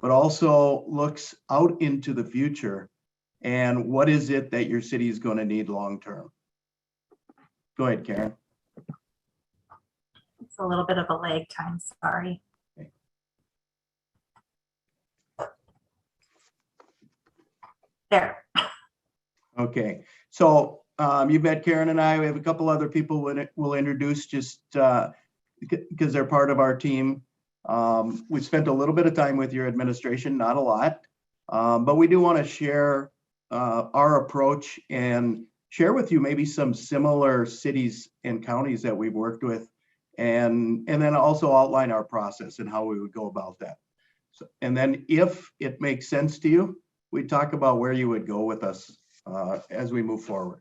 but also looks out into the future and what is it that your city is going to need long-term. Go ahead, Karen. It's a little bit of a lag time, sorry. Okay. There. Okay, so you've met Karen and I. We have a couple other people we'll introduce just because they're part of our team. We spent a little bit of time with your administration, not a lot, but we do want to share our approach and share with you maybe some similar cities and counties that we've worked with, and then also outline our process and how we would go about that. So, and then if it makes sense to you, we talk about where you would go with us as we move forward.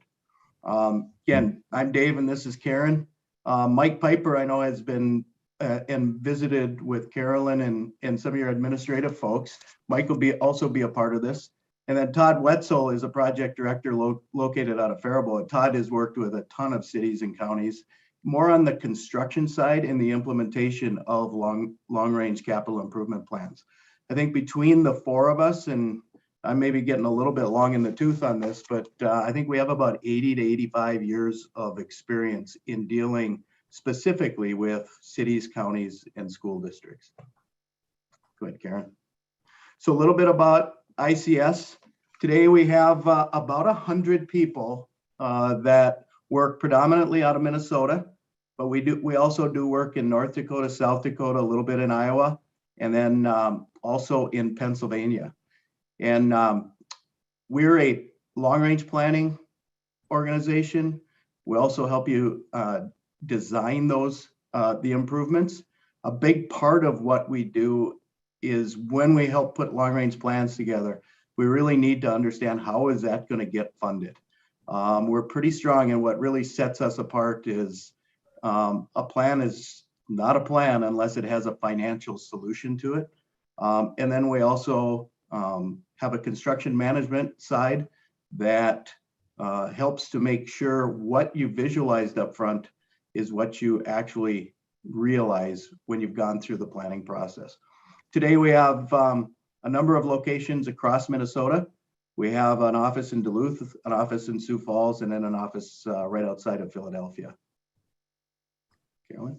Again, I'm Dave and this is Karen. Mike Piper, I know, has been and visited with Carolyn and some of your administrative folks. Mike will also be a part of this. And then Todd Wetzel is a project director located out of Faribault. Todd has worked with a ton of cities and counties, more on the construction side and the implementation of long-range capital improvement plans. I think between the four of us, and I may be getting a little bit long in the tooth on this, but I think we have about 80 to 85 years of experience in dealing specifically with cities, counties, and school districts. Go ahead, Karen. So a little bit about ICS. Today we have about 100 people that work predominantly out of Minnesota, but we also do work in North Dakota, South Dakota, a little bit in Iowa, and then also in Pennsylvania. And we're a long-range planning organization. We also help you design those the improvements. A big part of what we do is when we help put long-range plans together, we really need to understand how is that going to get funded. We're pretty strong, and what really sets us apart is a plan is not a plan unless it has a financial solution to it. And then we also have a construction management side that helps to make sure what you visualized up front is what you actually realize when you've gone through the planning process. Today we have a number of locations across Minnesota. We have an office in Duluth, an office in Sioux Falls, and then an office right outside of Philadelphia. Carolyn?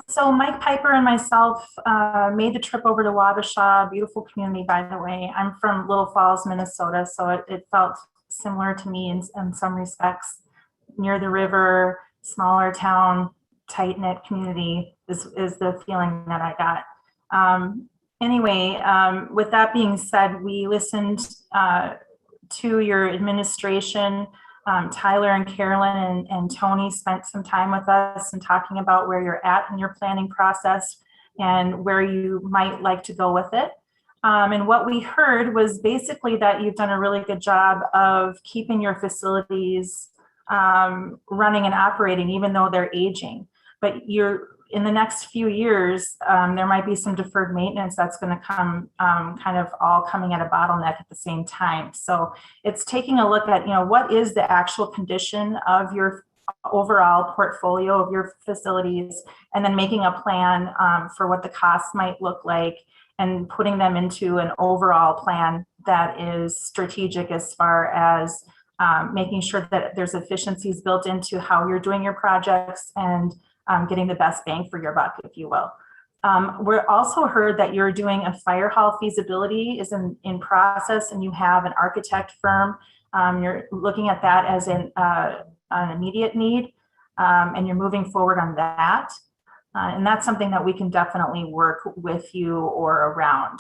So Mike Piper and myself made the trip over to Wabasha, beautiful community, by the way. I'm from Little Falls, Minnesota, so it felt similar to me in some respects. Near the river, smaller town, tight-knit community is the feeling that I got. Anyway, with that being said, we listened to your administration. Tyler and Carolyn and Tony spent some time with us and talking about where you're at in your planning process and where you might like to go with it. And what we heard was basically that you've done a really good job of keeping your facilities running and operating, even though they're aging. But in the next few years, there might be some deferred maintenance that's going to come kind of all coming at a bottleneck at the same time. So it's taking a look at, what is the actual condition of your overall portfolio of your facilities, and then making a plan for what the costs might look like and putting them into an overall plan that is strategic as far as making sure that there's efficiencies built into how you're doing your projects and getting the best bang for your buck, if you will. We also heard that you're doing a fire hall feasibility is in process, and you have an architect firm. You're looking at that as an immediate need, and you're moving forward on that. And that's something that we can definitely work with you or around.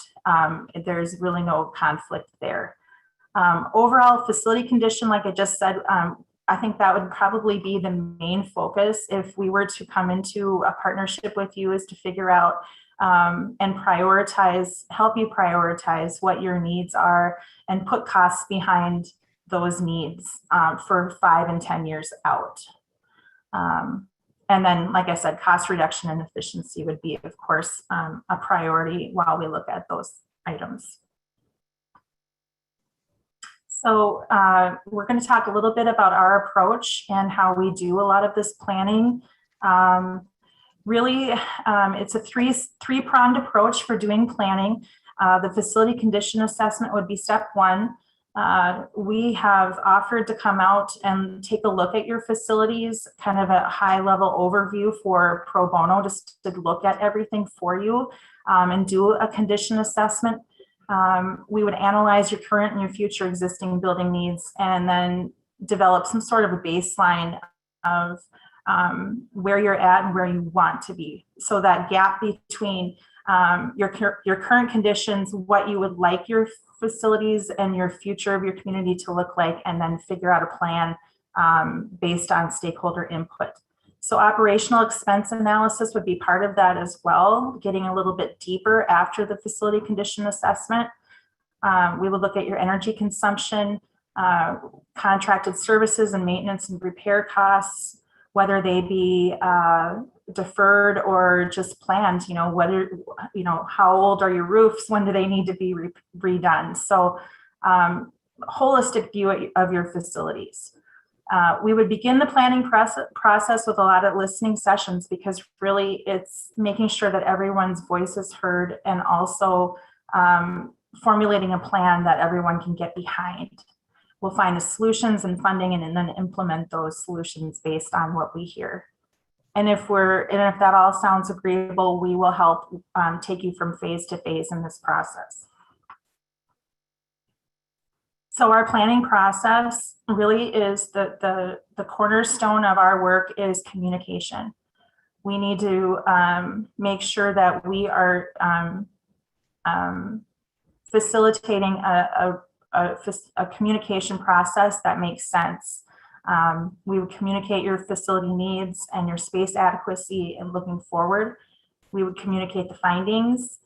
There's really no conflict there. Overall facility condition, like I just said, I think that would probably be the main focus if we were to come into a partnership with you, is to figure out and help you prioritize what your needs are and put costs behind those needs for 5 and 10 years out. And then, like I said, cost reduction and efficiency would be, of course, a priority while we look at those items. So we're going to talk a little bit about our approach and how we do a lot of this planning. Really, it's a three-pronged approach for doing planning. The facility condition assessment would be step one. We have offered to come out and take a look at your facilities, kind of a high-level overview for pro bono, just to look at everything for you and do a condition assessment. We would analyze your current and your future existing building needs and then develop some sort of a baseline of where you're at and where you want to be. So that gap between your current conditions, what you would like your facilities and your future of your community to look like, and then figure out a plan based on stakeholder input. So operational expense analysis would be part of that as well, getting a little bit deeper after the facility condition assessment. We would look at your energy consumption, contracted services and maintenance and repair costs, whether they be deferred or just planned, whether, how old are your roofs? When do they need to be redone? So holistic view of your facilities. We would begin the planning process with a lot of listening sessions, because really it's making sure that everyone's voice is heard, and also formulating a plan that everyone can get behind. We'll find the solutions and funding and then implement those solutions based on what we hear. And if that all sounds agreeable, we will help take you from phase to phase in this process. So our planning process really is the cornerstone of our work is communication. We need to make sure that we are facilitating a communication process that makes sense. We would communicate your facility needs and your space adequacy and looking forward. We would communicate the findings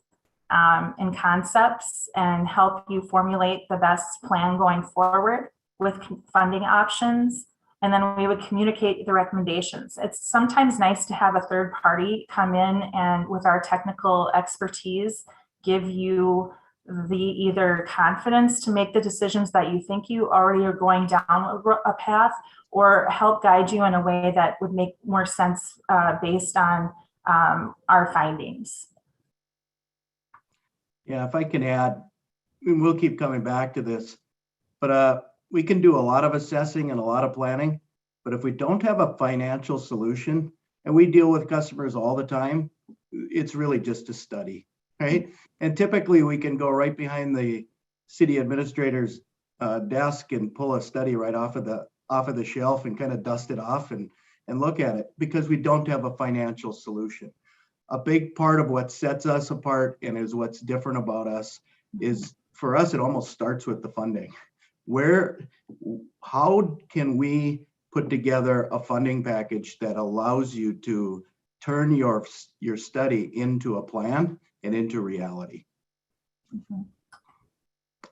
and concepts and help you formulate the best plan going forward with funding options. And then we would communicate the recommendations. It's sometimes nice to have a third party come in and with our technical expertise, give you the either confidence to make the decisions that you think you already are going down a path, or help guide you in a way that would make more sense based on our findings. Yeah, if I can add, and we'll keep coming back to this, but we can do a lot of assessing and a lot of planning, but if we don't have a financial solution, and we deal with customers all the time, it's really just a study, right? And typically we can go right behind the city administrator's desk and pull a study right off of the shelf and kind of dust it off and look at it, because we don't have a financial solution. A big part of what sets us apart and is what's different about us is, for us, it almost starts with the funding. How can we put together a funding package that allows you to turn your study into a plan and into reality? Mm-hmm.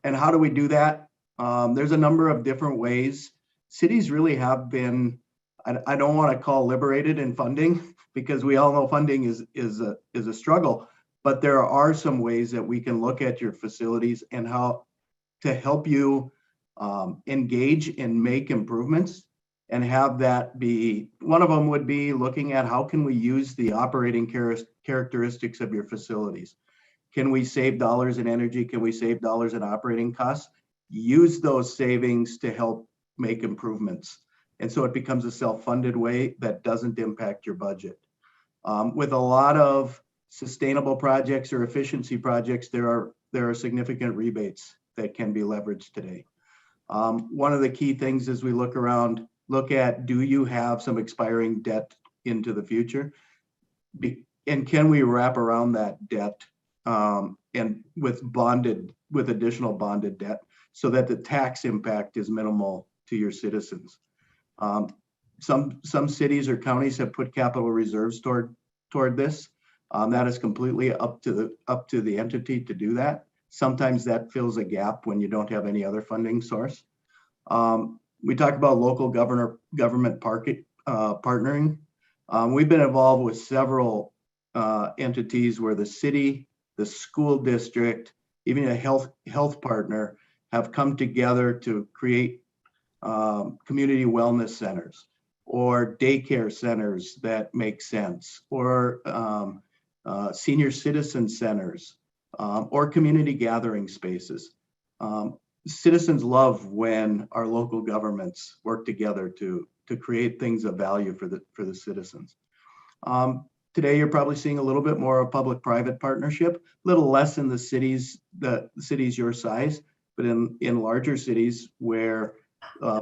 And how do we do that? There's a number of different ways. Cities really have been, I don't want to call liberated in funding, because we all know funding is a struggle, but there are some ways that we can look at your facilities and how to help you engage and make improvements, and have that be, one of them would be looking at how can we use the operating characteristics of your facilities. Can we save dollars in energy? Can we save dollars in operating costs? Use those savings to help make improvements. And so it becomes a self-funded way that doesn't impact your budget. With a lot of sustainable projects or efficiency projects, there are significant rebates that can be leveraged today. One of the key things as we look at, do you have some expiring debt into the future? And can we wrap around that debt and with additional bonded debt, so that the tax impact is minimal to your citizens? Some cities or counties have put capital reserves toward this. That is completely up to the entity to do that. Sometimes that fills a gap when you don't have any other funding source. We talk about local government partnering. We've been involved with several entities where the city, the school district, even a health partner have come together to create community wellness centers, or daycare centers that make sense, or senior citizen centers, or community gathering spaces. Citizens love when our local governments work together to create things of value for the citizens. Today, you're probably seeing a little bit more of public-private partnership, a little less in the cities your size, but in larger cities where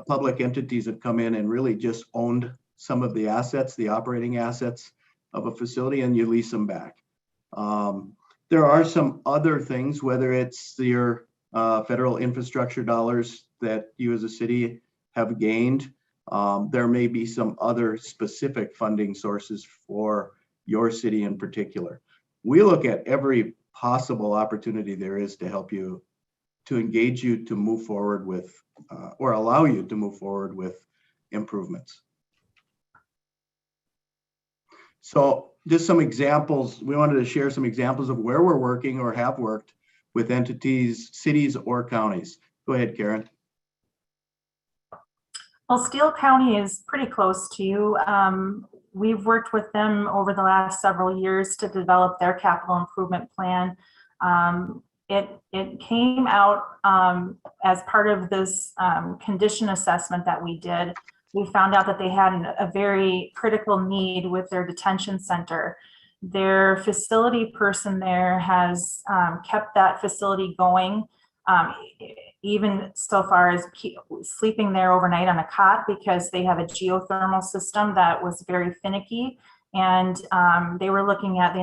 public entities have come in and really just owned some of the assets, the operating assets of a facility, and you lease them back. There are some other things, whether it's your federal infrastructure dollars that you as a city have gained. There may be some other specific funding sources for your city in particular. We look at every possible opportunity there is to help you, to engage you to move forward with, or allow you to move forward with improvements. So just some examples, we wanted to share some examples of where we're working or have worked with entities, cities or counties. Go ahead, Karen. Well, Steele County is pretty close to you. We've worked with them over the last several years to develop their capital improvement plan. It came out as part of this condition assessment that we did. We found out that they had a very critical need with their detention center. Their facility person there has kept that facility going, even so far as sleeping there overnight on a cot, because they have a geothermal system that was very finicky. And they were looking at,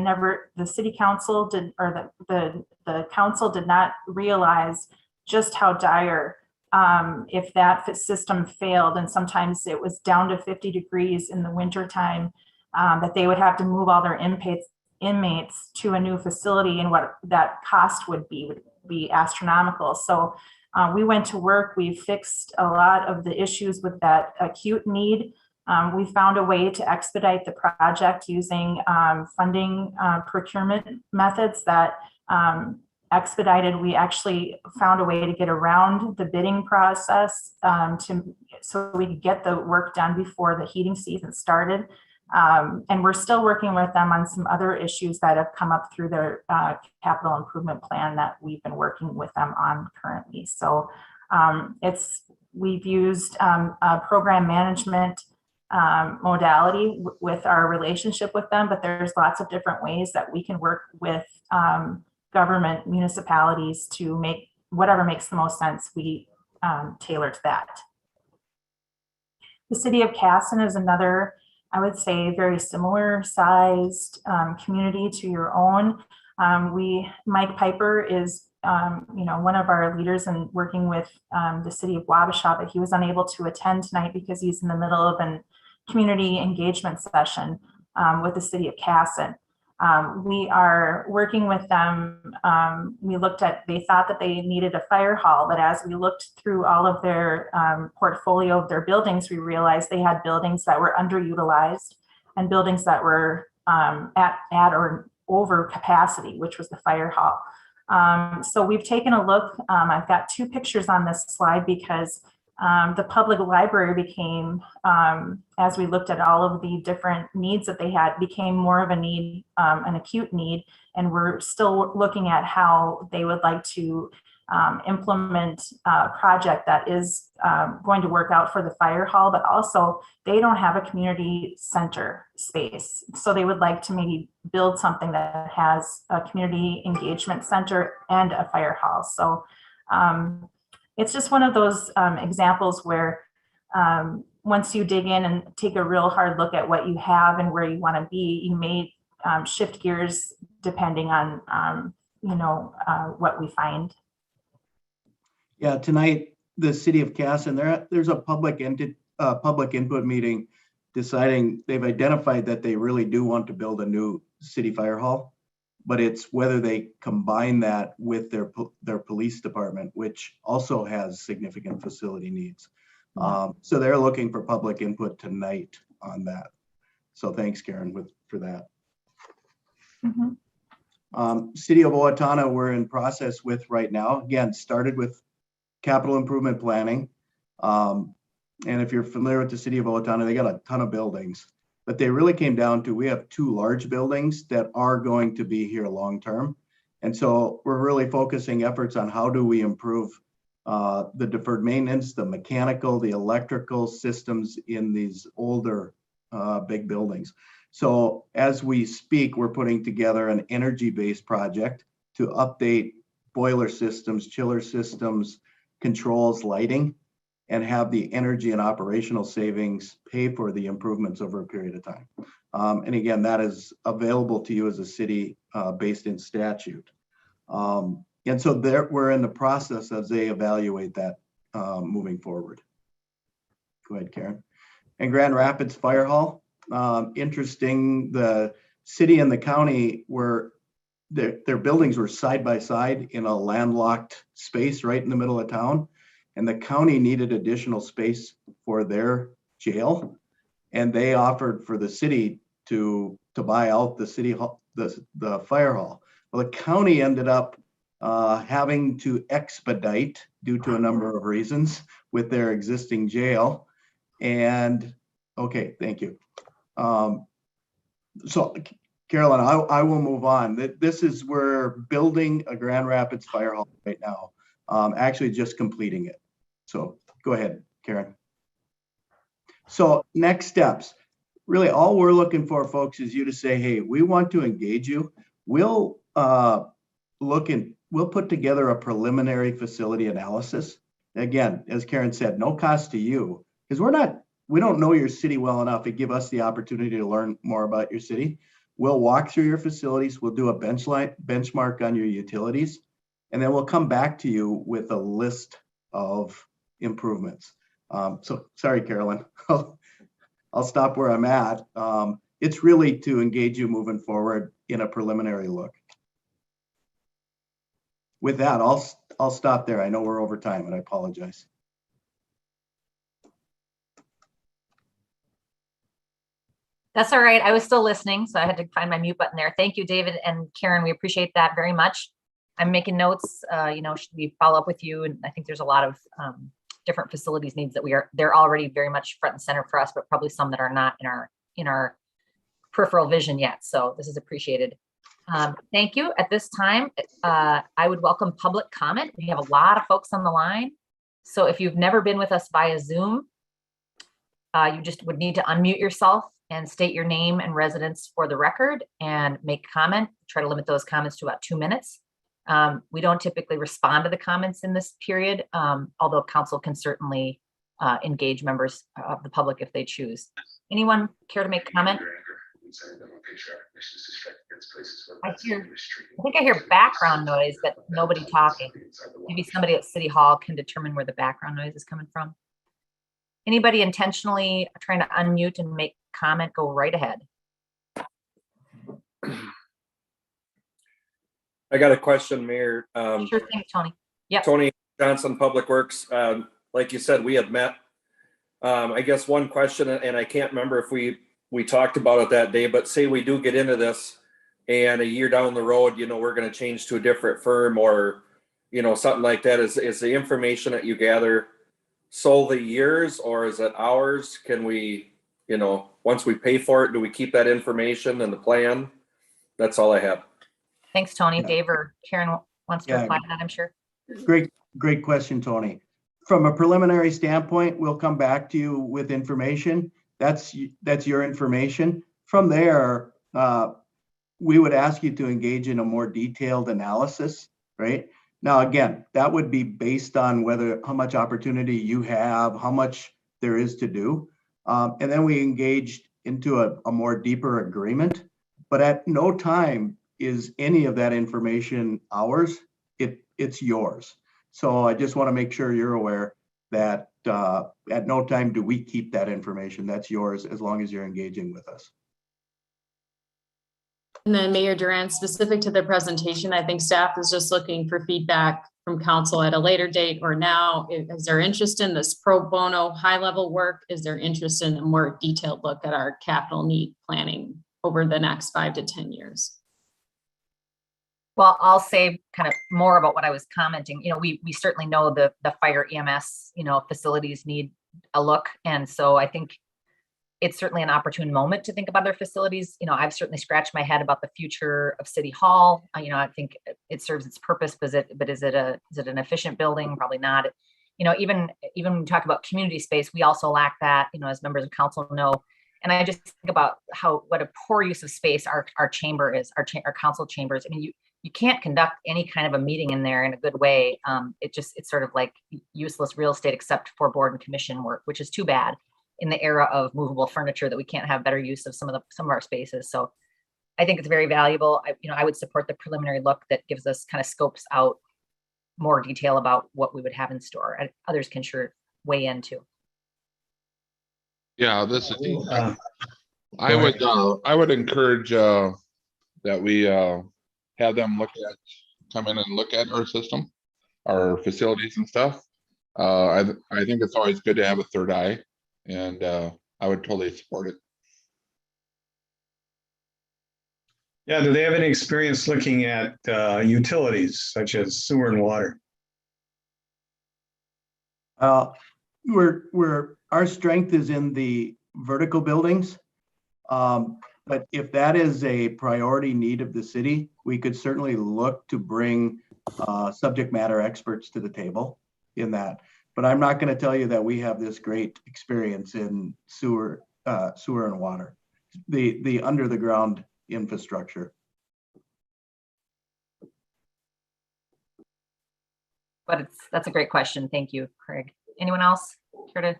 the city council did, or the council did not realize just how dire if that system failed, and sometimes it was down to 50 degrees in the wintertime, that they would have to move all their inmates to a new facility, and what that cost would be astronomical. So we went to work, we fixed a lot of the issues with that acute need. We found a way to expedite the project using funding procurement methods that expedited. We actually found a way to get around the bidding process so we could get the work done before the heating season started. And we're still working with them on some other issues that have come up through their capital improvement plan that we've been working with them on currently. So we've used a program management modality with our relationship with them, but there's lots of different ways that we can work with government municipalities to make whatever makes the most sense. We tailor to that. The city of Casson is another, I would say, very similar sized community to your own. Mike Piper is one of our leaders in working with the city of Wabasha, but he was unable to attend tonight because he's in the middle of a community engagement session with the city of Casson. We are working with them. They thought that they needed a fire hall, but as we looked through all of their portfolio of their buildings, we realized they had buildings that were underutilized and buildings that were at or over capacity, which was the fire hall. So we've taken a look. I've got two pictures on this slide because the public library became, as we looked at all of the different needs that they had, became more of a need, an acute need. And we're still looking at how they would like to implement a project that is going to work out for the fire hall, but also they don't have a community center space. So they would like to maybe build something that has a community engagement center and a fire hall. So it's just one of those examples where once you dig in and take a real hard look at what you have and where you want to be, you may shift gears depending on what we find. Yeah, tonight the city of Casson, there's a public input meeting deciding, they've identified that they really do want to build a new city fire hall, but it's whether they combine that with their police department, which also has significant facility needs. So they're looking for public input tonight on that. So thanks, Karen, for that. City of Owatonna, we're in process with right now. Again, started with capital improvement planning. And if you're familiar with the city of Owatonna, they got a ton of buildings, but they really came down to, we have 2 large buildings that are going to be here long-term. And so we're really focusing efforts on how do we improve the deferred maintenance, the mechanical, the electrical systems in these older big buildings. So as we speak, we're putting together an energy-based project to update boiler systems, chiller systems, controls, lighting, and have the energy and operational savings pay for the improvements over a period of time. And again, that is available to you as a city based in statute. And so we're in the process as they evaluate that moving forward. Go ahead, Karen. And Grand Rapids Fire Hall, interesting, the city and the county were, their buildings were side by side in a landlocked space right in the middle of town. And the county needed additional space for their jail. And they offered for the city to buy out the city hall, the fire hall. Well, the county ended up having to expedite due to a number of reasons with their existing jail. And okay, thank you. So Carolyn, I will move on. This is, we're building a Grand Rapids Fire Hall right now, actually just completing it. So go ahead, Karen. So next steps, really all we're looking for, folks, is you to say, hey, we want to engage you. We'll we'll put together a preliminary facility analysis. Again, as Karen said, no cost to you, because we don't know your city well enough to give us the opportunity to learn more about your city. We'll walk through your facilities. We'll do a benchmark on your utilities, and then we'll come back to you with a list of improvements. So sorry, Carolyn, I'll stop where I'm at. It's really to engage you moving forward in a preliminary look. With that, I'll stop there. I know we're over time, and I apologize. That's all right. I was still listening, so I had to find my mute button there. Thank you, David and Karen. We appreciate that very much. I'm making notes. You know, should we follow up with you? And I think there's a lot of different facilities needs that they're already very much front and center for us, but probably some that are not in our peripheral vision yet. So this is appreciated. Thank you. At this time, I would welcome public comment. We have a lot of folks on the line. So if you've never been with us via Zoom, you just would need to unmute yourself and state your name and residence for the record and make comment. Try to limit those comments to about 2 minutes. We don't typically respond to the comments in this period, although council can certainly engage members of the public if they choose. Anyone care to make comment? I think I hear background noise, but nobody talking. Maybe somebody at City Hall can determine where the background noise is coming from. Anybody intentionally trying to unmute and make comment, go right ahead. I got a question, Mayor. Sure thing, Tony. Yeah. Tony Johnson, Public Works. Like you said, we had met. I guess one question, and I can't remember if we talked about it that day, but say we do get into this and a year down the road, you know, we're going to change to a different firm or, you know, something like that. Is the information that you gather solely yours or is it ours? Can we, you know, once we pay for it, do we keep that information in the plan? That's all I have. Thanks, Tony. Dave or Karen wants to reply to that, I'm sure. Great question, Tony. From a preliminary standpoint, we'll come back to you with information. That's your information. From there, we would ask you to engage in a more detailed analysis, right? Now, again, that would be based on how much opportunity you have, how much there is to do. And then we engaged into a more deeper agreement, but at no time is any of that information ours. It's yours. So I just want to make sure you're aware that at no time do we keep that information. That's yours as long as you're engaging with us. And then Mayor Duran, specific to the presentation, I think staff is just looking for feedback from council at a later date or now. Is there interest in this pro bono high level work? Is there interest in a more detailed look at our capital need planning over the next 5 to 10 years? Well, I'll say kind of more about what I was commenting. You know, we certainly know the fire EMS, you know, facilities need a look. And so I think it's certainly an opportune moment to think about their facilities. You know, I've certainly scratched my head about the future of City Hall. You know, I think it serves its purpose, but is it an efficient building? Probably not. You know, even when we talk about community space, we also lack that, you know, as members of council know. And I just think about what a poor use of space our chamber is, our council chambers. I mean, you can't conduct any kind of a meeting in there in a good way. It's sort of like useless real estate except for board and commission work, which is too bad in the era of movable furniture, that we can't have better use of some of our spaces. So I think it's very valuable. I would support the preliminary look that gives us kind of scopes out more detail about what we would have in store, and others can sure weigh in too. Yeah, this is. I would encourage that we have them come in and look at our system, our facilities and stuff. I think it's always good to have a third eye, and I would totally support it. Yeah, do they have any experience looking at utilities such as sewer and water? Our strength is in the vertical buildings. But if that is a priority need of the city, we could certainly look to bring subject matter experts to the table in that. But I'm not going to tell you that we have this great experience in sewer and water, the under the ground infrastructure. But that's a great question. Thank you, Craig. Anyone else care to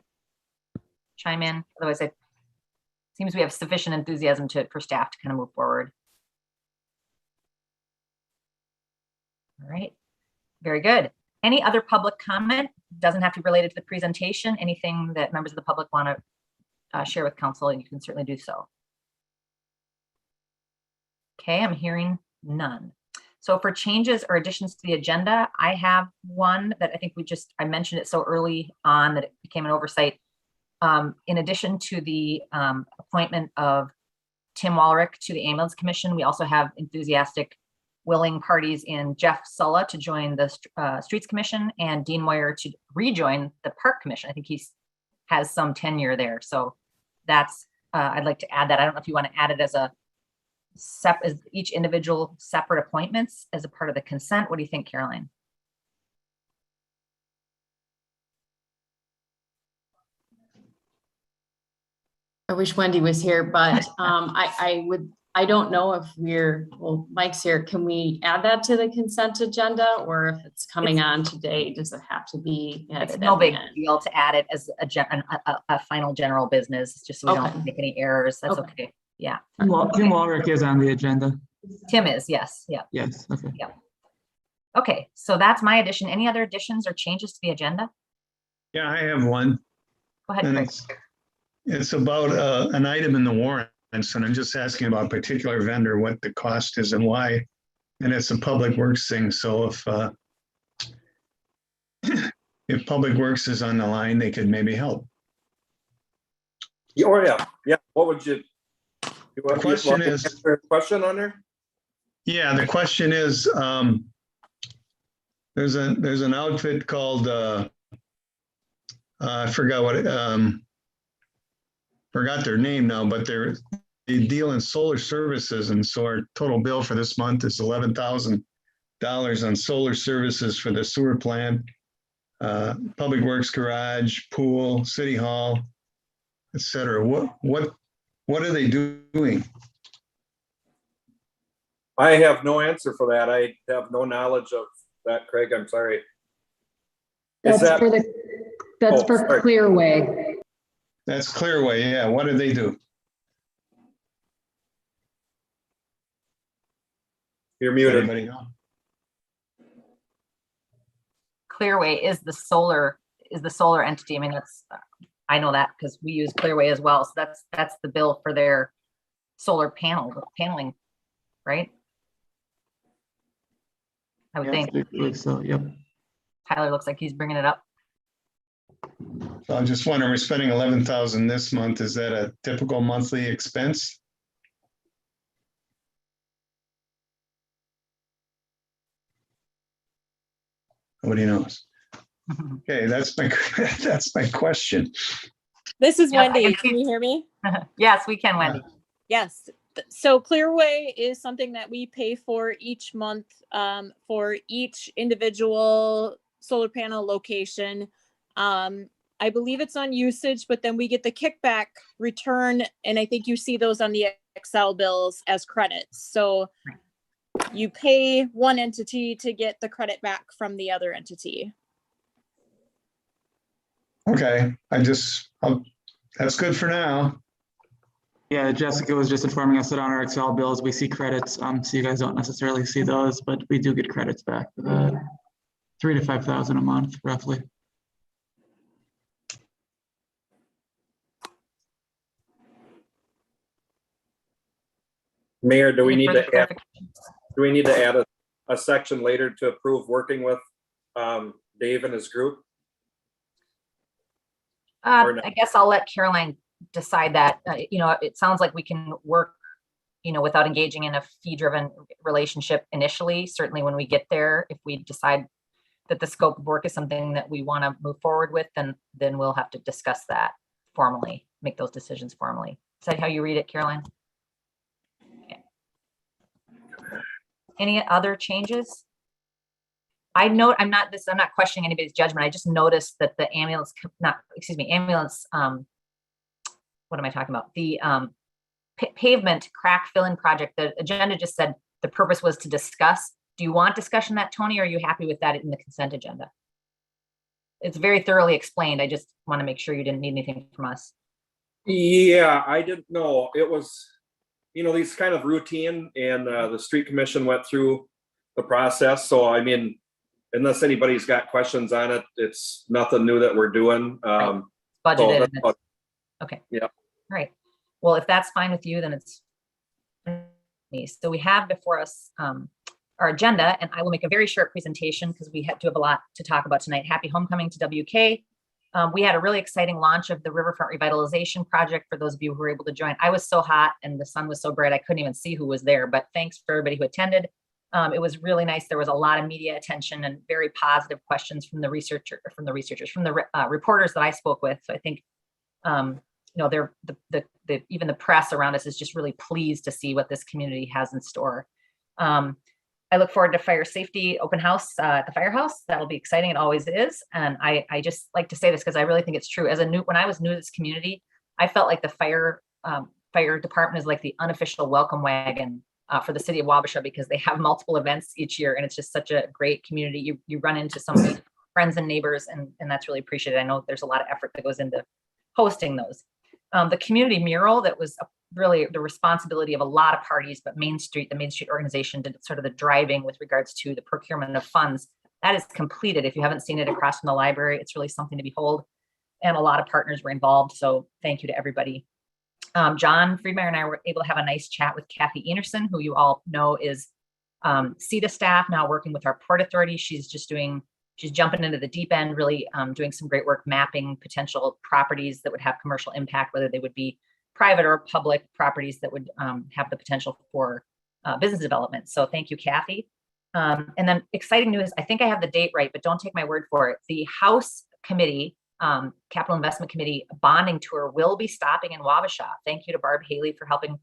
chime in? Otherwise, it seems we have sufficient enthusiasm for staff to kind of move forward. All right, very good. Any other public comment? Doesn't have to be related to the presentation. Anything that members of the public want to share with council, you can certainly do so. Okay, I'm hearing none. So for changes or additions to the agenda, I have one that I think I mentioned it so early on that it became an oversight. In addition to the appointment of Tim Walrick to the Ambulance Commission, we also have enthusiastic, willing parties in Jeff Sulla to join the Streets Commission and Dean Moyer to rejoin the Park Commission. I think he has some tenure there. So that's, I'd like to add that. I don't know if you want to add it as each individual separate appointments as a part of the consent. What do you think, Caroline? I wish Wendy was here, but I don't know if well, Mike's here. Can we add that to the consent agenda, or if it's coming on today, does it have to be added? It's no big deal to add it as a final general business, just so we don't make any errors. That's okay. Yeah. Tim Walrick is on the agenda. Tim is, yes. Yeah. Yes. Okay. Yeah. Okay. So that's my addition. Any other additions or changes to the agenda? Yeah, I have one. Go ahead, And Chris. it's about an item in the warrants, and I'm just asking about a particular vendor, what the cost is and why. And it's a Public Works thing. So if Public Works is on the line, they could maybe help. Oh, yeah. Yeah. What would you? The question is, answer a question on there? yeah, the question is, there's an outfit called I forgot forgot their name now, but they deal in solar services, and so our total bill for this month is $11,000 on solar services for the sewer plant, Public Works garage, pool, City Hall, etc. What are they doing? I have no answer for that. I have no knowledge of that, Craig. I'm sorry. That's for sorry. Clearway. That's Clearway, yeah. What do they do? You're muted. Anybody know? Clearway is the solar entity. I mean, I know that because we use Clearway as well. So that's the bill for their solar paneling, right? I would think. So, yep. Tyler looks like he's bringing it up. So I'm just wondering, we're spending $11,000 this month. Is that a typical monthly expense? Nobody knows. Okay, that's my, that's my question. This is Yep, I Wendy. can Can see- you hear me? Yes, we can, Wendy. Yes. So Clearway is something that we pay for each month for each individual solar panel location. I believe it's on usage, but then we get the kickback return, and I think you see those on the Excel bills as credits. So you pay one entity to get the credit back from the other entity. Okay, that's good for now. Yeah, Jessica was just informing us that on our Excel bills, we see credits. So you guys don't necessarily see those, but we do get credits back for the 3,000 to 5,000 a month, roughly. Mayor, do we Any need further to add, clarification? do we need to add a section later to approve working with Dave and his group? Or not? I guess I'll let Caroline decide that. It sounds like we can work, without engaging in a fee-driven relationship initially. Certainly when we get there, if we decide that the scope of work is something that we want to move forward with, then we'll have to discuss that formally, make those decisions formally. Is that how you read it, Caroline? Okay. Any other changes? I'm not questioning anybody's judgment. I just noticed that the ambulance, what am I talking about? The pavement crack fill-in project, the agenda just said the purpose was to discuss. Do you want discussion of that, Tony, or are you happy with that in the consent agenda? It's very thoroughly explained. I just want to make sure you didn't need anything from us. Yeah, I didn't know. It was, these kind of routine, and the street commission went through the process. So, I mean, unless anybody's got questions on it, it's nothing new that we're doing. Right. So Budgeted. that's about- Okay. Yeah. All right. Well, if that's fine with you, then it's me. So we have before us our agenda, and I will make a very short presentation because we do have a lot to talk about tonight. Happy homecoming to WK. We had a really exciting launch of the Riverfront Revitalization Project for those of you who were able to join. I was so hot and the sun was so bright, I couldn't even see who was there, but thanks for everybody who attended. It was really nice. There was a lot of media attention and very positive questions from the reporters that I spoke with. So I think, even the press around us is just really pleased to see what this community has in store. I look forward to fire safety open house at the firehouse. That'll be exciting. It always is. And I just like to say this because I really think it's true. When I was new to this community, I felt like the fire department is like the unofficial welcome wagon for the city of Wabasha, because they have multiple events each year, and it's just such a great community. You run into so many friends and neighbors, and that's really appreciated. I know there's a lot of effort that goes into hosting those. The community mural, that was really the responsibility of a lot of parties, but the Main Street organization did sort of the driving with regards to the procurement of funds. That is completed. If you haven't seen it across from the library, it's really something to behold. And a lot of partners were involved. So thank you to everybody. John Friedmeier and I were able to have a nice chat with Kathy Enerson, who you all know is CETA staff, now working with our Port Authority. She's jumping into the deep end, really doing some great work mapping potential properties that would have commercial impact, whether they would be private or public properties that would have the potential for business development. So thank you, Kathy. And then exciting news, I think I have the date right, but don't take my word for it. The House Committee, Capital Investment Committee bonding tour will be stopping in Wabasha. Thank you to Barb Haley for helping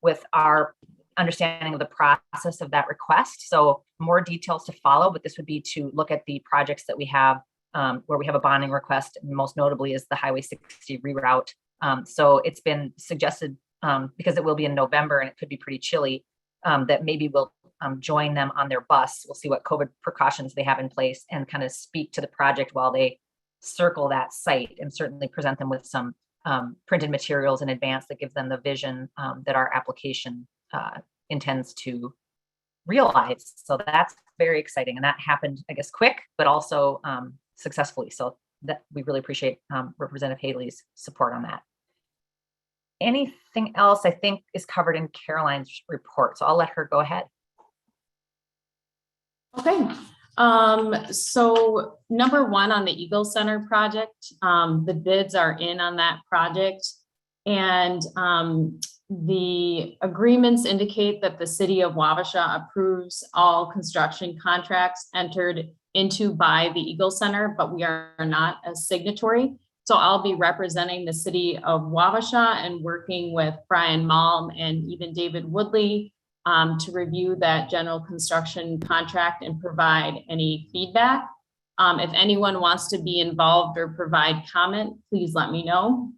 with our understanding of the process of that request. So more details to follow, but this would be to look at the projects that we have where we have a bonding request, and most notably is the Highway 60 reroute. So it's been suggested, because it will be in November and it could be pretty chilly, that maybe we'll join them on their bus. We'll see what COVID precautions they have in place and kind of speak to the project while they circle that site, and certainly present them with some printed materials in advance that gives them the vision that our application intends to realize. So that's very exciting. And that happened, I guess, quick, but also successfully. So that we really appreciate Representative Haley's support on that. Anything else I think is covered in Caroline's report. So I'll let her go ahead. Okay. So number one on the Eagle Center project, the bids are in on that project, and the agreements indicate that the city of Wabasha approves all construction contracts entered into by the Eagle Center, but we are not a signatory. So I'll be representing the city of Wabasha and working with Brian Malm and even David Woodley to review that general construction contract and provide any feedback. If anyone wants to be involved or provide comment, please let me know.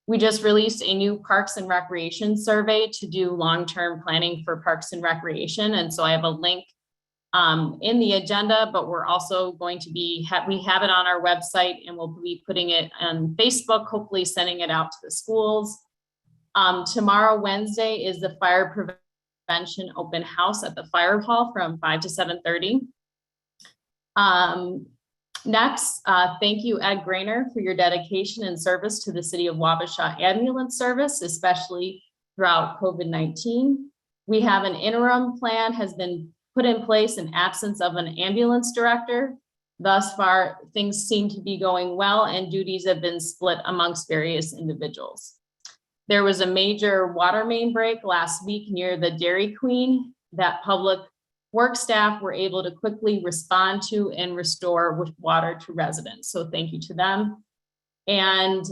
We just released a new Parks and Recreation survey to do long-term planning for Parks and Recreation. And so I have a link in the agenda, but we're also going to be, we have it on our website and we'll be putting it on Facebook, hopefully sending it out to the schools. Tomorrow, Wednesday, is the fire prevention open house at the fire hall from 5 to 7:30. Next, thank you, Ed Grainer, for your dedication and service to the city of Wabasha ambulance service, especially throughout COVID-19. We have an interim plan has been put in place in absence of an ambulance director. Thus far, things seem to be going well and duties have been split amongst various individuals. There was a major water main break last week near the Dairy Queen that public work staff were able to quickly respond to and restore with water to residents. So thank you to them. And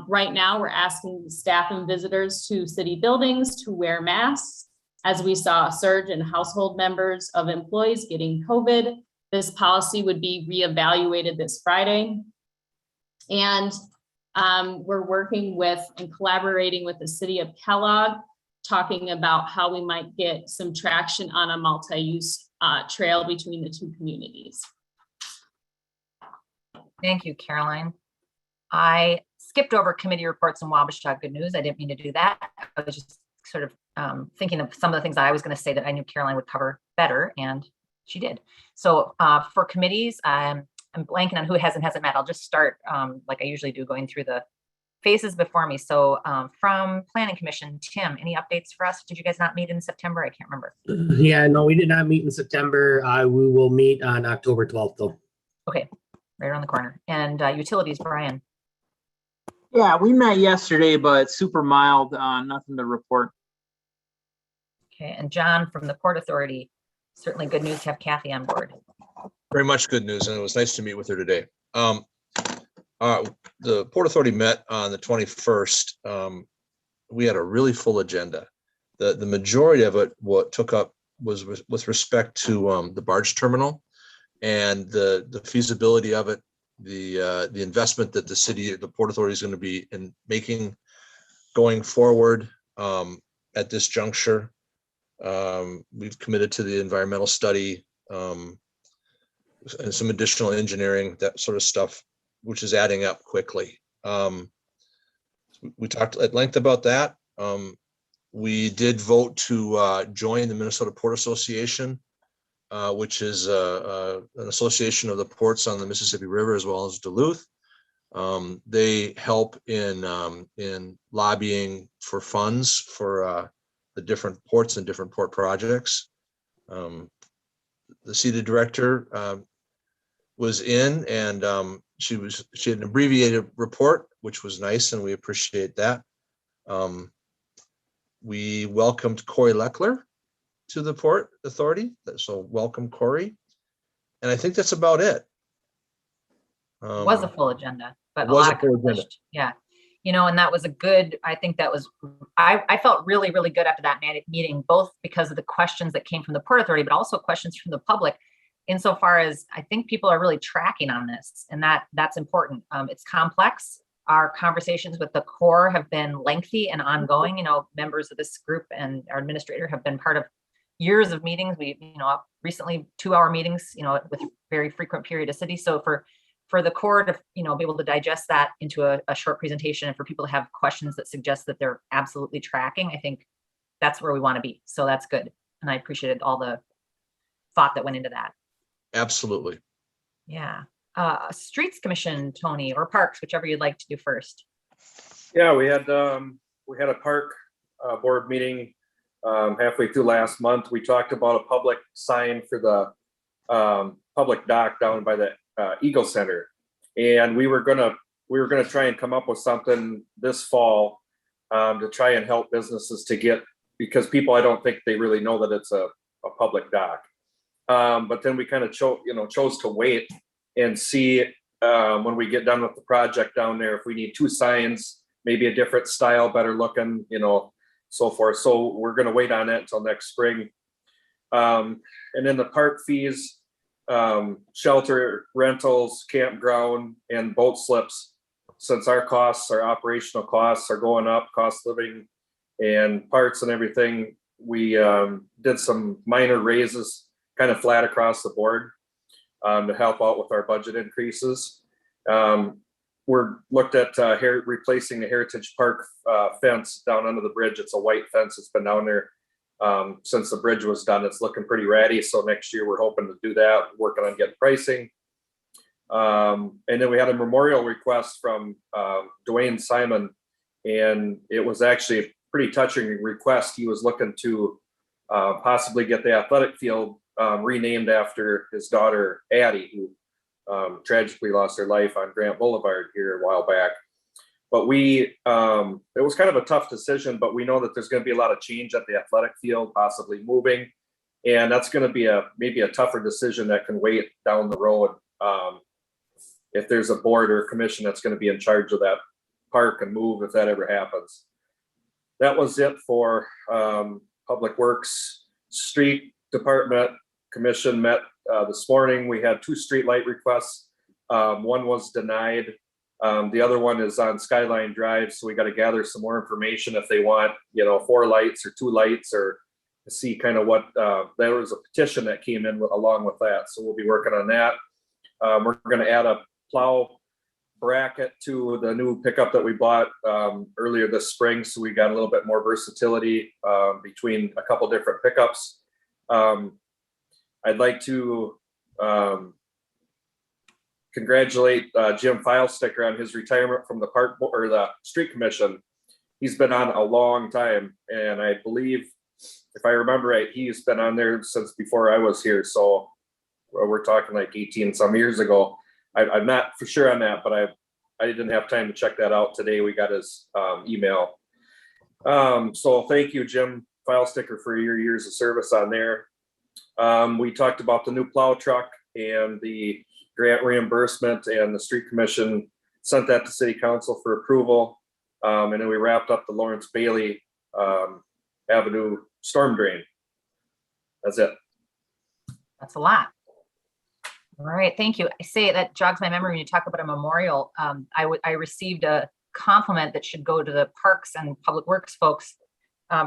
right now we're asking staff and visitors to city buildings to wear masks. As we saw a surge in household members of employees getting COVID, this policy would be reevaluated this Friday. And we're working with and collaborating with the city of Kellogg, talking about how we might get some traction on a multi-use trail between the two communities. Thank you, Caroline. I skipped over committee reports and Wabasha Good News. I didn't mean to do that. I was just sort of thinking of some of the things that I was going to say that I knew Caroline would cover better, and she did. So for committees, I'm blanking on who hasn't met. I'll just start like I usually do, going through the faces before me. So from Planning Commission, Tim, any updates for us? Did you guys not meet in September? I can't remember. Yeah, no, we did not meet in September. We will meet on October 12th though. Okay, right around the corner. And utilities, Brian. Yeah, we met yesterday, but super mild, nothing to report. Okay, and John from the Port Authority, certainly good news to have Kathy on board. Very much good news, and it was nice to meet with her today. The Port Authority met on the 21st. We had a really full agenda. The majority of it, what took up was with respect to the barge terminal and the feasibility of it, the investment that the Port Authority is going to be making going forward at this juncture. We've committed to the environmental study and some additional engineering, that sort of stuff, which is adding up quickly. We talked at length about that. We did vote to join the Minnesota Port Association, which is an association of the ports on the Mississippi River as well as Duluth. They help in lobbying for funds for the different ports and different port projects. The seated director was in, and she had an abbreviated report, which was nice, and we appreciate that. We welcomed Corey Leckler to the Port Authority, so welcome, Corey. And I think that's about it. It was a full agenda, but a lot accomplished. Yeah. You know, and that was a good, I think that was, I felt really, really good after that meeting, both because of the questions that came from the Port Authority, but also questions from the public, insofar as I think people are really tracking on this, and that's important. It's complex. Our conversations with the Corps have been lengthy and ongoing. You know, members of this group and our administrator have been part of years of meetings. We, you know, recently 2-hour meetings, you know, with very frequent periodicity. So for the Corps to, you know, be able to digest that into a short presentation, and for people to have questions that suggest that they're absolutely tracking, I think that's where we want to be. So that's good. And I appreciated all the thought that went into that. Absolutely. Yeah. Streets Commission, Tony, or Parks, whichever you'd like to do first. Yeah, we had a park board meeting halfway through last month. We talked about a public sign for the public dock down by the Eagle Center, and we were gonna try and come up with something this fall to try and help businesses to get, because people, I don't think they really know that it's a public dock. But then we kind of chose to wait and see when we get done with the project down there, if we need 2 signs, maybe a different style, better looking, so forth. So we're going to wait on that until next spring. And then the park fees, shelter rentals, campground, and boat slips. Since our operational costs are going up, cost of living and parts and everything, we did some minor raises, kind of flat across the board, to help out with our budget increases. We're looked at replacing the Heritage Park fence down under the bridge. It's a white fence. It's been down there since the bridge was done. It's looking pretty ratty. So next year we're hoping to do that, working on getting pricing. And then we had a memorial request from Dwayne Simon, and it was actually a pretty touching request. He was looking to possibly get the athletic field renamed after his daughter, Addie, who tragically lost her life on Grant Boulevard here a while back. But it was kind of a tough decision, but we know that there's going to be a lot of change at the athletic field, possibly moving. And that's going to be maybe a tougher decision that can wait down the road. If there's a board or a commission that's going to be in charge of that park and move, if that ever happens. That was it for Public Works. Street Department Commission met this morning. We had 2 street light requests. One was denied. The other one is on Skyline Drive. So we got to gather some more information if they want, 4 lights or 2 lights, or to see kind of what, there was a petition that came in along with that. So we'll be working on that. We're going to add a plow bracket to the new pickup that we bought earlier this spring. So we got a little bit more versatility between a couple different pickups. I'd like to congratulate Jim Filesticker on his retirement from the park or the street commission. He's been on a long time, and I believe, if I remember right, he's been on there since before I was here. So we're talking like 18 some years ago. I'm not for sure on that, but I didn't have time to check that out today. We got his email. So thank you, Jim Filesticker, for your years of service on there. We talked about the new plow truck and the grant reimbursement, and the street commission sent that to city council for approval. And then we wrapped up the Lawrence Bailey Avenue storm drain. That's it. That's a lot. All right, thank you. I say that jogs my memory when you talk about a memorial. I received a compliment that should go to the Parks and Public Works folks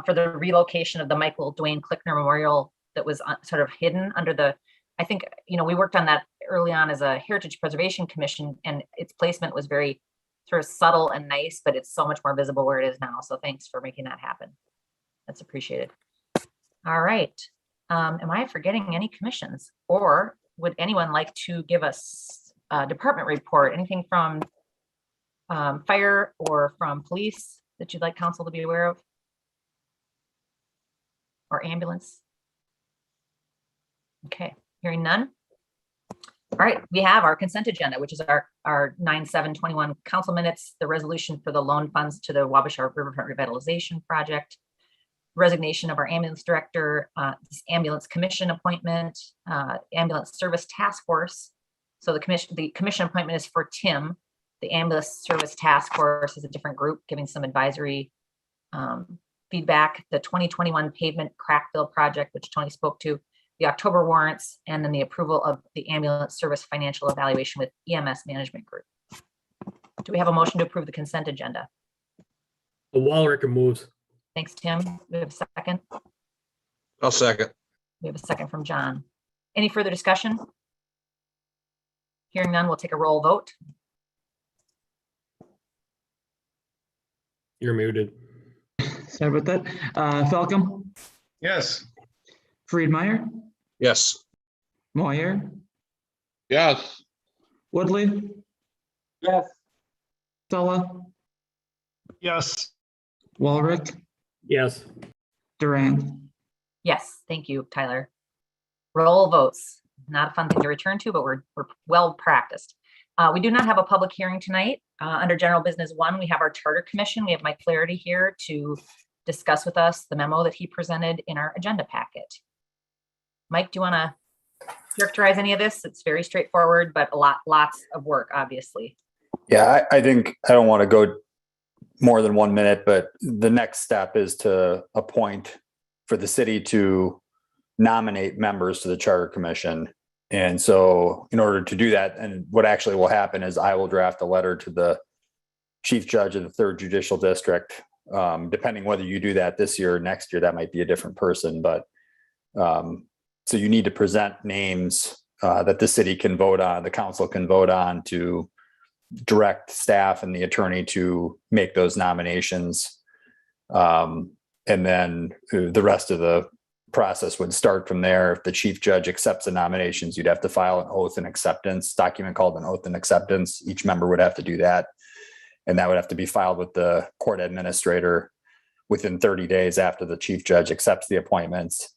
for the relocation of the Michael Dwayne Klickner Memorial that was sort of hidden under the, I think, we worked on that early on as a Heritage Preservation Commission, and its placement was very sort of subtle and nice, but it's so much more visible where it is now. So thanks for making that happen. That's appreciated. All right. Am I forgetting any commissions, or would anyone like to give us a department report? Anything from fire or from police that you'd like council to be aware of? Or ambulance? Okay, hearing none. All right, we have our consent agenda, which is our 9/7/21 council minutes, the resolution for the loan funds to the Wabasha Riverfront Revitalization Project, resignation of our ambulance director, this ambulance commission appointment, ambulance service task force. So the commission appointment is for Tim. The ambulance service task force is a different group giving some advisory feedback. The 2021 pavement crack fill project, which Tony spoke to, the October warrants, and then the approval of the ambulance service financial evaluation with EMS management group. Do we have a motion to approve the consent agenda? The Walricker moves. Thanks, Tim. We have a second. I'll second. We have a second from John. Any further discussion? Hearing none, we'll take a roll vote. You're muted. Sorry about that. Falcom, Yes. Friedmeier, Yes. Moyer, Yes. Woodley, Yes. Sulla, Yes. Walrick, Yes. Duran. Yes, thank you, Tyler. Roll votes. Not a fun thing to return to, but we're well practiced. We do not have a public hearing tonight. Under general business 1, we have our charter commission. We have Mike Flaherty here to discuss with us the memo that he presented in our agenda packet. Mike, do you want to characterize any of this? It's very straightforward, but lots of work, obviously. Yeah, I think I don't want to go more than 1 minute, but the next step is to appoint for the city to nominate members to the Charter Commission. And so in order to do that, and what actually will happen is I will draft a letter to the Chief Judge of the 3rd Judicial District. Depending whether you do that this year or next year, that might be a different person, but so you need to present names that the city can vote on, the council can vote on, to direct staff and the attorney to make those nominations. And then the rest of the process would start from there. If the chief judge accepts the nominations, you'd have to file an oath and acceptance document called an oath and acceptance. Each member would have to do that. And that would have to be filed with the court administrator within 30 days after the chief judge accepts the appointments.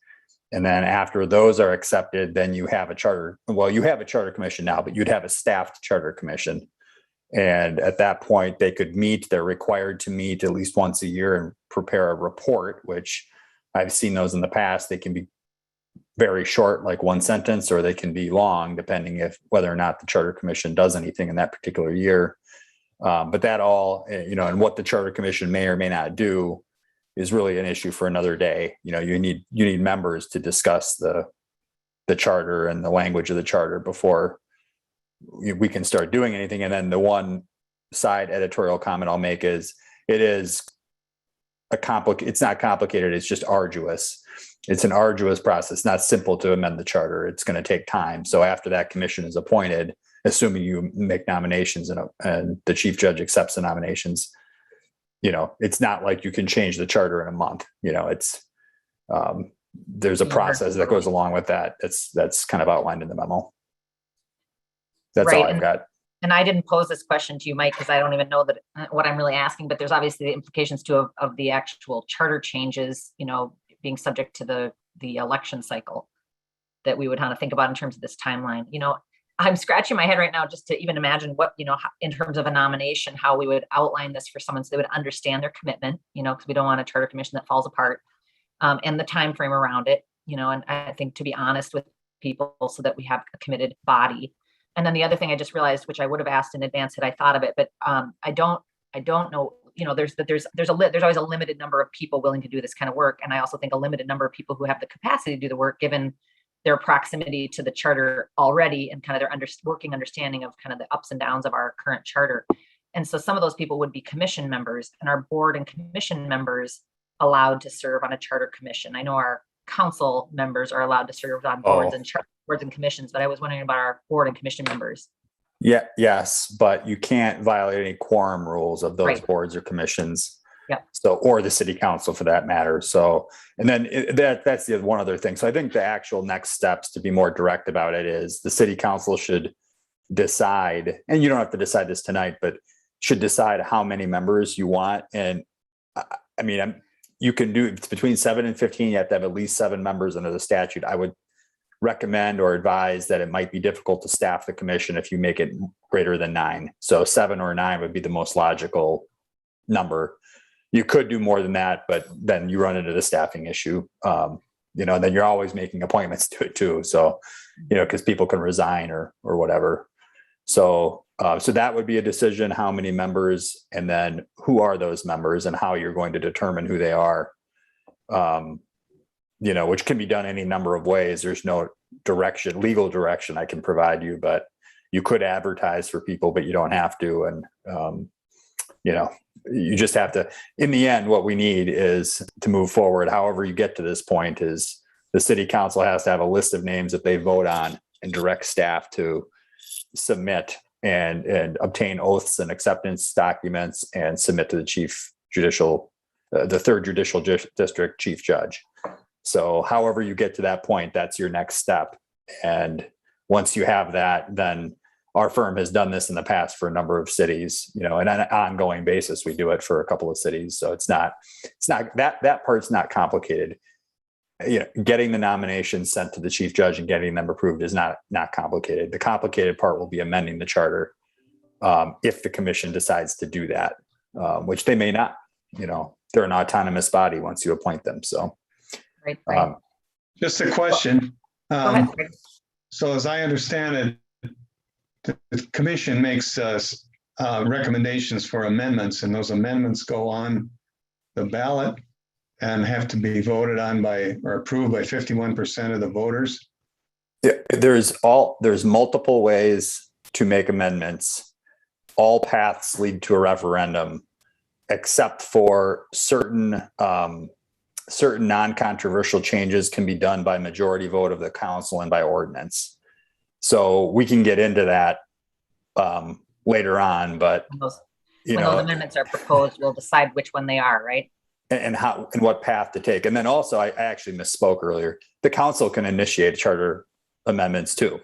And then after those are accepted, then you have a charter. Well, you have a charter commission now, but you'd have a staffed charter commission. And at that point, they could meet. They're required to meet at least once a year and prepare a report, which I've seen those in the past. They can be very short, like one sentence, or they can be long, depending if whether or not the charter commission does anything in that particular year. But that all, and what the charter commission may or may not do is really an issue for another day. You need members to discuss the charter and the language of the charter before we can start doing anything. And then the one side editorial comment I'll make is it's not complicated. It's just arduous. It's an arduous process, not simple to amend the charter. It's going to take time. So after that commission is appointed, assuming you make nominations and the chief judge accepts the nominations, it's not like you can change the charter in a month. There's a process that goes along with that. That's kind of outlined in the memo. That's all I've got. And I didn't pose this question to you, Mike, because I don't even know what I'm really asking, but there's obviously the implications too of the actual charter changes, being subject to the election cycle that we would want to think about in terms of this timeline. I'm scratching my head right now just to even imagine what, in terms of a nomination, how we would outline this for someone so they would understand their commitment, because we don't want a charter commission that falls apart, and the time frame around it, and I think to be honest with people so that we have a committed body. And then the other thing I just realized, which I would have asked in advance had I thought of it, but I don't know, there's always a limited number of people willing to do this kind of work. And I also think a limited number of people who have the capacity to do the work, given their proximity to the charter already and kind of their working understanding of kind of the ups and downs of our current charter. And so some of those people would be commission members, and our board and commission members allowed to serve on a charter commission. I know our council members are allowed to serve on boards and boards and commissions, but I was wondering about our board and commission members. Yeah, yes, but you can't violate any quorum rules of those Right. boards or commissions. Yep. So, or the city council for that matter. So, and then that's the one other thing. So I think the actual next steps, to be more direct about it, is the city council should decide, and you don't have to decide this tonight, but should decide how many members you want. And I mean, you can do, it's between 7 and 15. You have to have at least 7 members under the statute. I would recommend or advise that it might be difficult to staff the commission if you make it greater than 9. So 7 or 9 would be the most logical number. You could do more than that, but then you run into the staffing issue. Then you're always making appointments to it too. So, because people can resign or whatever. So that would be a decision, how many members, and then who are those members and how you're going to determine who they are. Which can be done any number of ways. There's no legal direction I can provide you, but you could advertise for people, but you don't have to. And, you just have to, in the end, what we need is to move forward. However you get to this point is the city council has to have a list of names that they vote on and direct staff to submit and obtain oaths and acceptance documents and submit to the the 3rd Judicial District chief judge. So however you get to that point, that's your next step. And once you have that, then our firm has done this in the past for a number of cities, and on an ongoing basis, we do it for a couple of cities. So it's not that part's not complicated. Getting the nominations sent to the chief judge and getting them approved is not complicated. The complicated part will be amending the charter if the commission decides to do that, which they may not. They're an autonomous body once you appoint them. So, right. Just a question. Go ahead. So as I understand it, the commission makes recommendations for amendments, and those amendments go on the ballot and have to be voted on by or approved by 51% of the voters. Yeah, there's multiple ways to make amendments. All paths lead to a referendum, except for certain non-controversial changes can be done by majority vote of the council and by ordinance. So we can get into that later on, but when those amendments are proposed, we'll decide which one they are, right? And how and what path to take. And then also, I actually misspoke earlier. The council can initiate charter amendments too,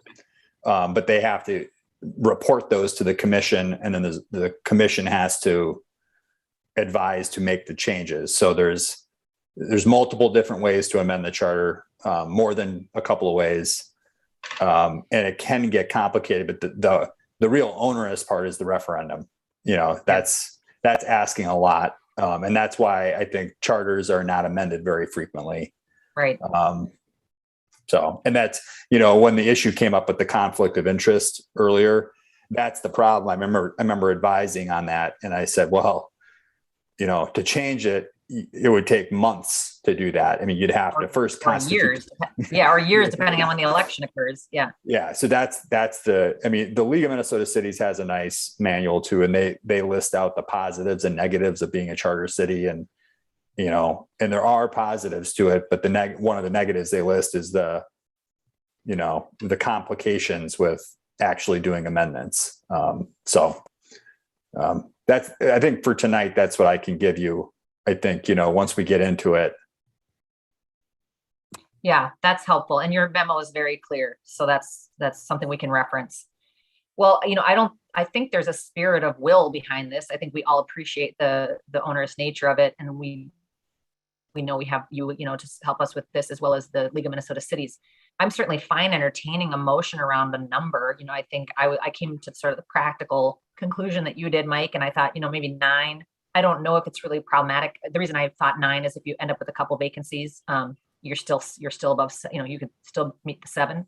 but they have to report those to the commission, and then the commission has to advise to make the changes. So there's multiple different ways to amend the charter, more than a couple of ways, and it can get complicated. But the real onerous part is the referendum. You know, that's asking a lot. And that's why I think charters are not amended very frequently. Right. So, and that's, you know, when the issue came up with the conflict of interest earlier, that's the problem. I remember advising on that, and I said, well, you know, to change it, it would take months to do that. I mean, you'd have to first constitute. Years. Yeah, or years, depending on when the election occurs. Yeah. Yeah. So that's the League of Minnesota Cities has a nice manual too, and they list out the positives and negatives of being a charter city, and you know, and there are positives to it, but one of the negatives they list is the complications with actually doing amendments. That's, I think for tonight, that's what I can give you. I think, you know, once we get into it. Yeah, that's helpful. And your memo is very clear. So that's something we can reference. Well, you know, I think there's a spirit of will behind this. I think we all appreciate the onerous nature of it. And we know we have you know, to help us with this, as well as the League of Minnesota Cities. I'm certainly fine entertaining a motion around the number. You know, I think I came to sort of the practical conclusion that you did, Mike. And I thought, you know, maybe 9. I don't know if it's really problematic. The reason I thought 9 is if you end up with a couple vacancies, you're still above, you know, you could still meet the 7,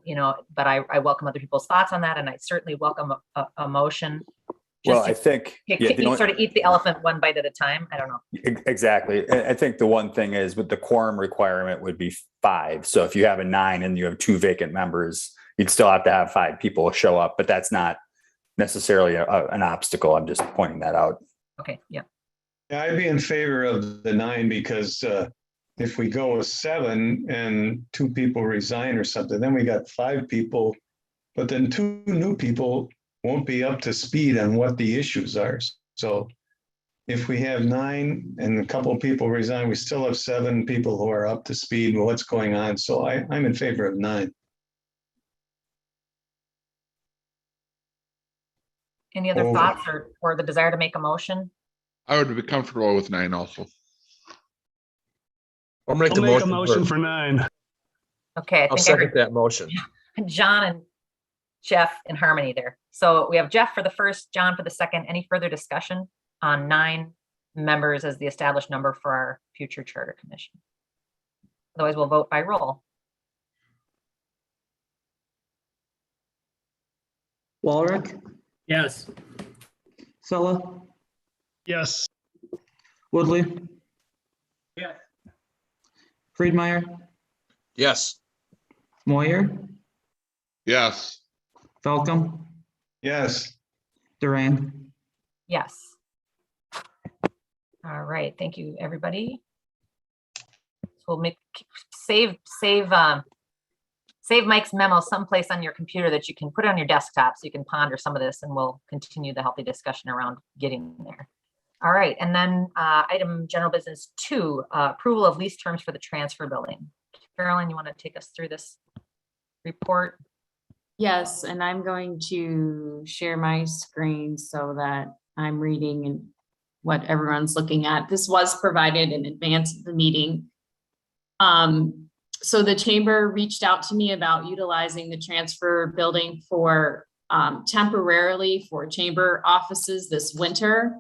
you know, but I welcome other people's thoughts on that. And I certainly welcome a motion. Well, I think sort of eat the elephant one bite at a time. I don't know. Exactly. I think the one thing is with the quorum requirement would be 5. So if you have a 9 and you have 2 vacant members, you'd still have to have 5 people show up, but that's not necessarily an obstacle. I'm just pointing that out. Okay. Yeah. Yeah, I'd be in favor of the 9 because if we go with 7 and 2 people resign or something, then we got 5 people, but then 2 new people won't be up to speed on what the issues are. So if we have 9 and a couple of people resign, we still have 7 people who are up to speed with what's going on. So I'm in favor of 9. Any other thoughts or the desire to make a motion? I would be comfortable with 9 also. I'll make a motion for 9. Okay. I'll second that motion. John and Jeff in harmony there. So we have Jeff for the first, John for the second. Any further discussion on 9 members as the established number for our future charter commission? Otherwise, we'll vote by roll. Walrick, Yes. Sella, Yes. Woodley, Yes. Friedmeier, Yes. Moyer, Yes. Falcom, Yes. Duran. Yes. All right. Thank you, everybody. So we'll save Mike's memo someplace on your computer that you can put on your desktop so you can ponder some of this, and we'll continue the healthy discussion around getting there. All right. And then item general business 2, approval of lease terms for the transfer building. Carolyn, you want to take us through this report? Yes, and I'm going to share my screen so that I'm reading and what everyone's looking at. This was provided in advance of the meeting. So the chamber reached out to me about utilizing the transfer building for temporarily for chamber offices this winter.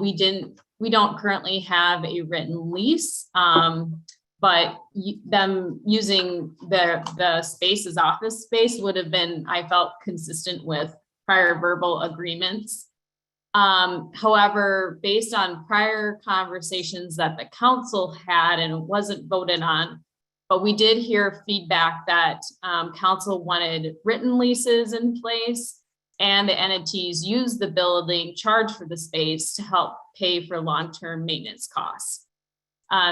We don't currently have a written lease, But them using the space as office space would have been, I felt, consistent with prior verbal agreements. However, based on prior conversations that the council had, and it wasn't voted on, but we did hear feedback that council wanted written leases in place, and the entities use the building, charge for the space to help pay for long-term maintenance costs.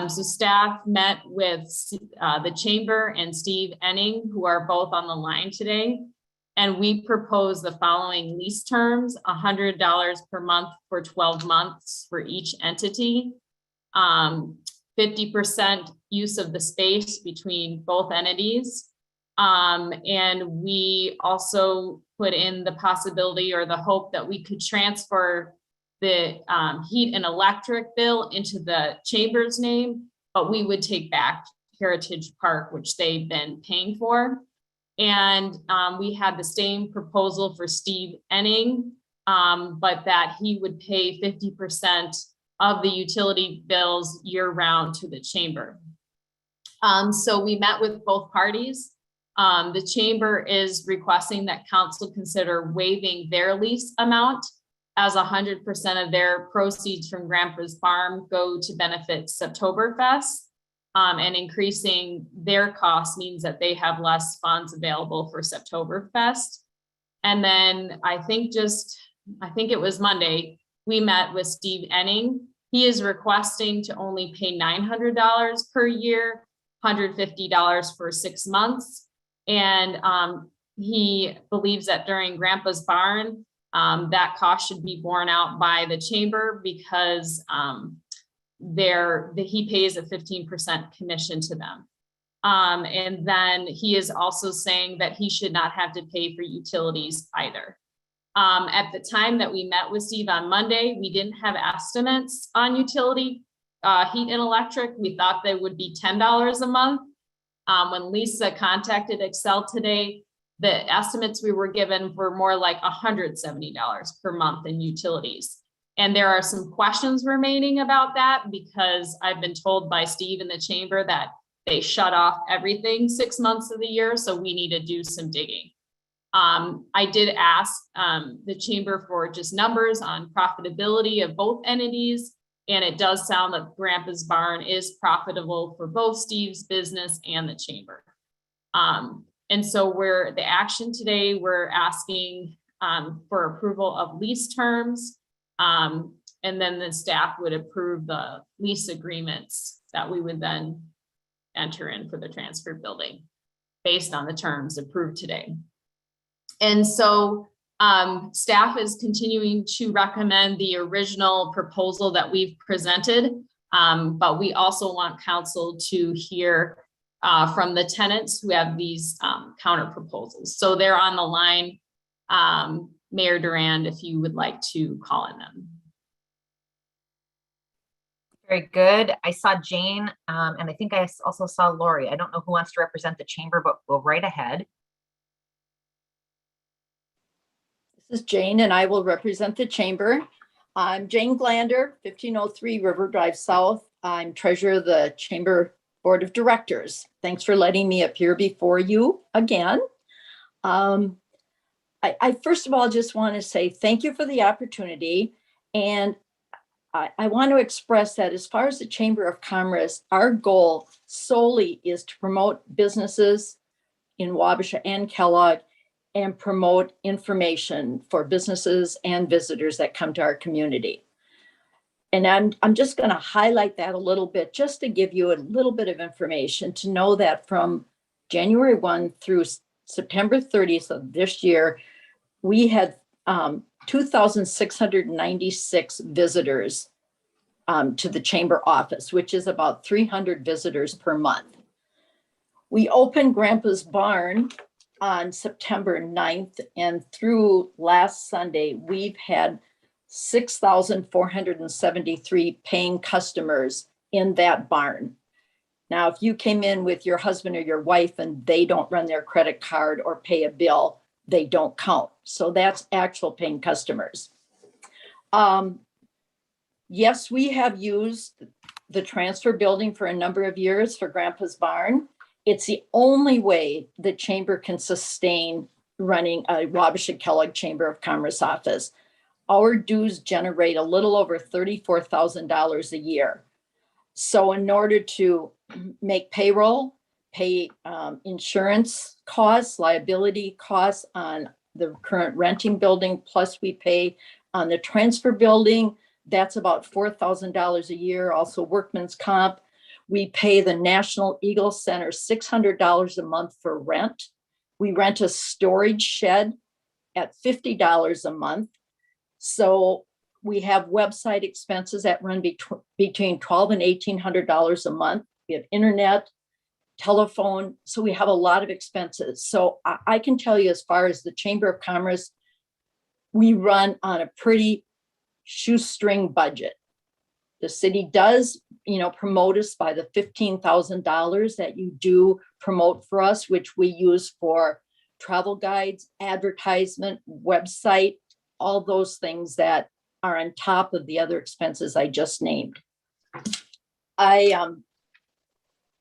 So staff met with the chamber and Steve Enning, who are both on the line today. And we propose the following lease terms: $100 per month for 12 months for each entity, 50% use of the space between both entities. And we also put in the possibility or the hope that we could transfer the heat and electric bill into the chamber's name, but we would take back Heritage Park, which they've been paying for. And we had the same proposal for Steve Enning, but that he would pay 50% of the utility bills year round to the chamber. So we met with both parties. The chamber is requesting that council consider waiving their lease amount, as 100% of their proceeds from Grandpa's Farm go to benefit Septoberfest. And increasing their costs means that they have less funds available for Septoberfest. And then I think it was Monday, we met with Steve Enning. He is requesting to only pay $900 per year, $150 for 6 months. And he believes that during Grandpa's Barn, that cost should be borne out by the chamber, because he pays a 15% commission to them. And then he is also saying that he should not have to pay for utilities either. At the time that we met with Steve on Monday, we didn't have estimates on utility, heat and electric. We thought they would be $10 a month. When Lisa contacted Excel today, the estimates we were given were more like $170 per month in utilities. And there are some questions remaining about that, because I've been told by Steve in the chamber that they shut off everything 6 months of the year. So we need to do some digging. I did ask the chamber for just numbers on profitability of both entities. And it does sound like Grandpa's Barn is profitable for both Steve's business and the chamber. And so the action today, we're asking for approval of lease terms. And then the staff would approve the lease agreements that we would then enter in for the transfer building based on the terms approved today. And so staff is continuing to recommend the original proposal that we've presented, but we also want council to hear from the tenants who have these counter proposals. So they're on the line. Mayor Durand, if you would like to call in them. Very good. I saw Jane, and I think I also saw Lori. I don't know who wants to represent the chamber, but go right ahead. This is Jane, and I will represent the chamber. I'm Jane Glander, 1503 River Drive South. I'm treasurer of the Chamber Board of Directors. Thanks for letting me appear before you again. I first of all just want to say thank you for the opportunity. And I want to express that as far as the Chamber of Commerce, our goal solely is to promote businesses in Wabasha and Kellogg and promote information for businesses and visitors that come to our community. And I'm just going to highlight that a little bit, just to give you a little bit of information to know that from January 1 through September 30th of this year, we had 2,696 visitors to the chamber office, which is about 300 visitors per month. We opened Grandpa's Barn on September 9th, and through last Sunday, we've had 6,473 paying customers in that barn. Now, if you came in with your husband or your wife and they don't run their credit card or pay a bill, they don't count. So that's actual paying customers. Yes, we have used the transfer building for a number of years for Grandpa's Barn. It's the only way the chamber can sustain running a Wabasha Kellogg Chamber of Commerce office. Our dues generate a little over $34,000 a year. So in order to make payroll, pay insurance costs, liability costs on the current renting building, plus we pay on the transfer building, that's about $4,000 a year. Also workman's comp. We pay the National Eagle Center $600 a month for rent. We rent a storage shed at $50 a month. So we have website expenses that run between $1,200 and $1,800 a month. We have internet, telephone. So we have a lot of expenses. So I can tell you, as far as the Chamber of Commerce, we run on a pretty shoestring budget. The city does, promote us by the $15,000 that you do promote for us, which we use for travel guides, advertisement, website, all those things that are on top of the other expenses I just named.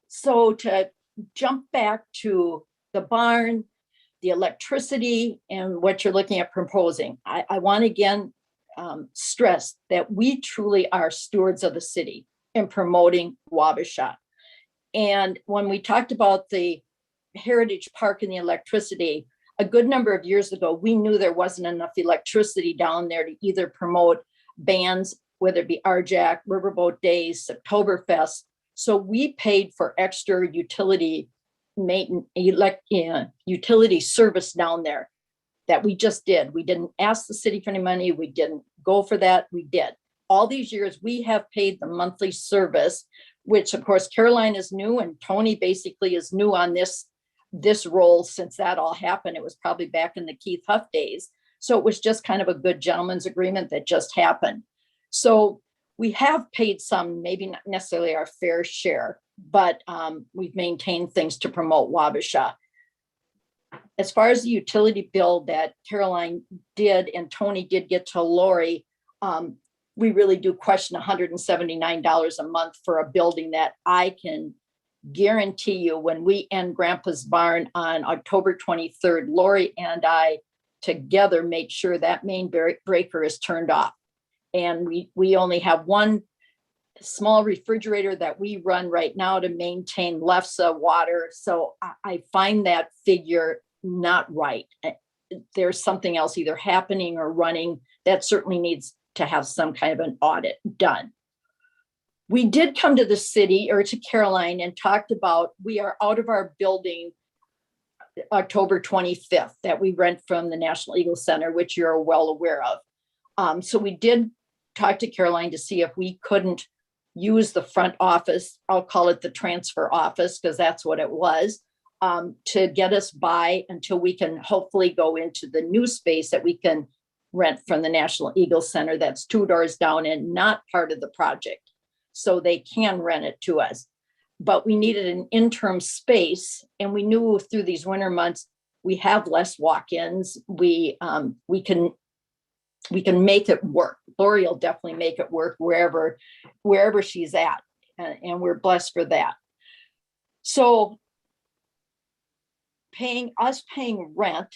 So to jump back to the barn, the electricity, and what you're looking at proposing, I want to again stress that we truly are stewards of the city in promoting Wabasha. And when we talked about the Heritage Park and the electricity, a good number of years ago, we knew there wasn't enough electricity down there to either promote bands, whether it be RJAC, Riverboat Days, Oktoberfest. So we paid for extra utility utility service down there that we just did. We didn't ask the city for any money. We didn't go for that. We did. All these years, we have paid the monthly service, which of course Caroline is new and Tony basically is new on this role since that all happened. It was probably back in the Keith Huff days. So it was just kind of a good gentleman's agreement that just happened. So we have paid some, maybe not necessarily our fair share, but we've maintained things to promote Wabasha. As far as the utility bill that Caroline did and Tony did get to Lori, we really do question $179 a month for a building that I can guarantee you when we end Grandpa's Barn on October 23rd, Lori and I together make sure that main breaker is turned off. And we only have one small refrigerator that we run right now to maintain LEFSA water. So I find that figure not right. There's something else either happening or running that certainly needs to have some kind of an audit done. We did come to the city or to Caroline and talked about, we are out of our building October 25th that we rent from the National Eagle Center, which you're well aware of. So we did talk to Caroline to see if we couldn't use the front office, I'll call it the transfer office, because that's what it was, to get us by until we can hopefully go into the new space that we can rent from the National Eagle Center that's 2 doors down and not part of the project. So they can rent it to us. But we needed an interim space, and we knew through these winter months, we have less walk-ins. We can make it work. Lori will definitely make it work wherever she's at. And we're blessed for that. So paying rent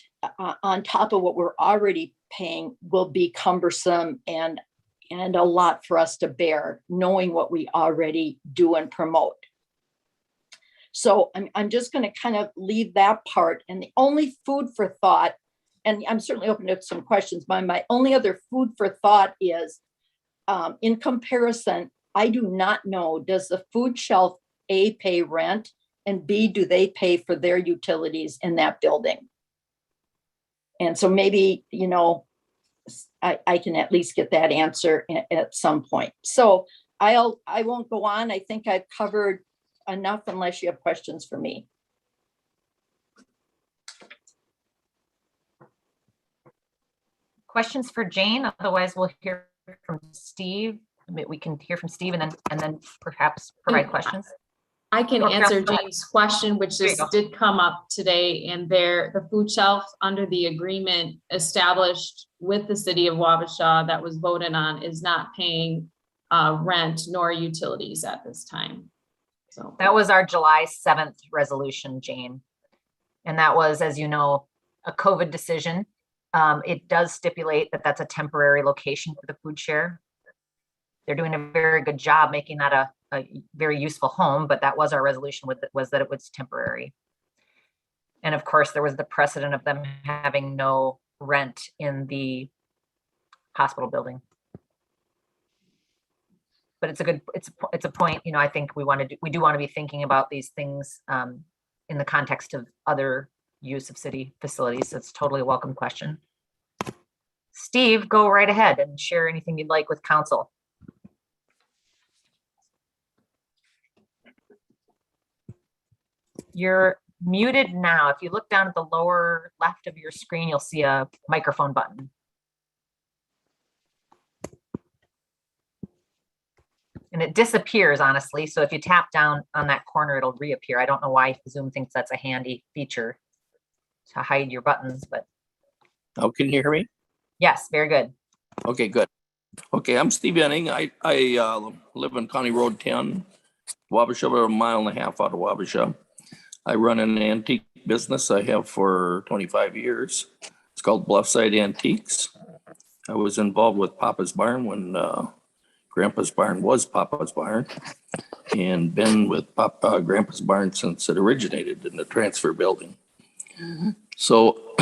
on top of what we're already paying will be cumbersome and a lot for us to bear, knowing what we already do and promote. So I'm just going to kind of leave that part. And the only food for thought, and I'm certainly open to some questions, but my only other food for thought is, in comparison, I do not know, does the food shelf A, pay rent, and B, do they pay for their utilities in that building? And so maybe, I can at least get that answer at some point. So I won't go on. I think I've covered enough unless you have questions for me. Questions for Jane? Otherwise, we'll hear from Steve. We can hear from Steve and then perhaps provide questions. I can answer Jane's question, which just did come up today, and the food shelf under the agreement established with the city of Wabasha that was voted on is not paying rent nor utilities at this time. So That was our July 7th resolution, Jane. And that was, as you know, a COVID decision. It does stipulate that that's a temporary location for the food share. They're doing a very good job making that a very useful home, but that was our resolution with it, was that it was temporary. And of course, there was the precedent of them having no rent in the hospital building. But it's a good, it's a point, you know, I think we do want to be thinking about these things in the context of other use of city facilities. So it's totally a welcome question. Steve, go right ahead and share anything you'd like with council. You're muted now. If you look down at the lower left of your screen, you'll see a microphone button. And it disappears, honestly. So if you tap down on that corner, it'll reappear. I don't know why Zoom thinks that's a handy feature to hide your buttons, but. Oh, can you hear me? Yes, very good. Okay, good. Okay, I'm Steve Enning. I live on County Road 10, Wabasha, about a mile and a half out of Wabasha. I run an antique business I have for 25 years. It's called Bluffside Antiques. I was involved with Papa's Barn when Grandpa's Barn was Papa's Barn, and been with Grandpa's Barn since it originated in the transfer building. So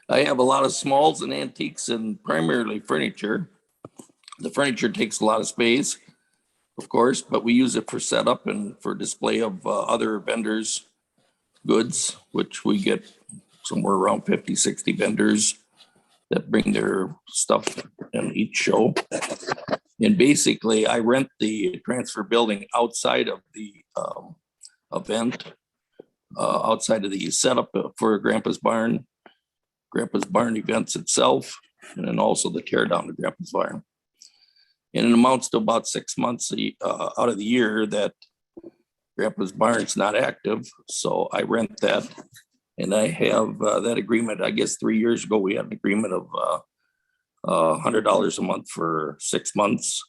I have a lot of smalls and antiques and primarily furniture. The furniture takes a lot of space, of course, but we use it for setup and for display of other vendors' goods, which we get somewhere around 50, 60 vendors that bring their stuff in each show. And basically, I rent the transfer building outside of the event, outside of the setup for Grandpa's Barn events itself, and then also the tear down of Grandpa's Barn. And it amounts to about 6 months out of the year that Grandpa's Barn's not active. So I rent that, and I have that agreement. I guess 3 years ago, we had an agreement of $100 a month for 6 months,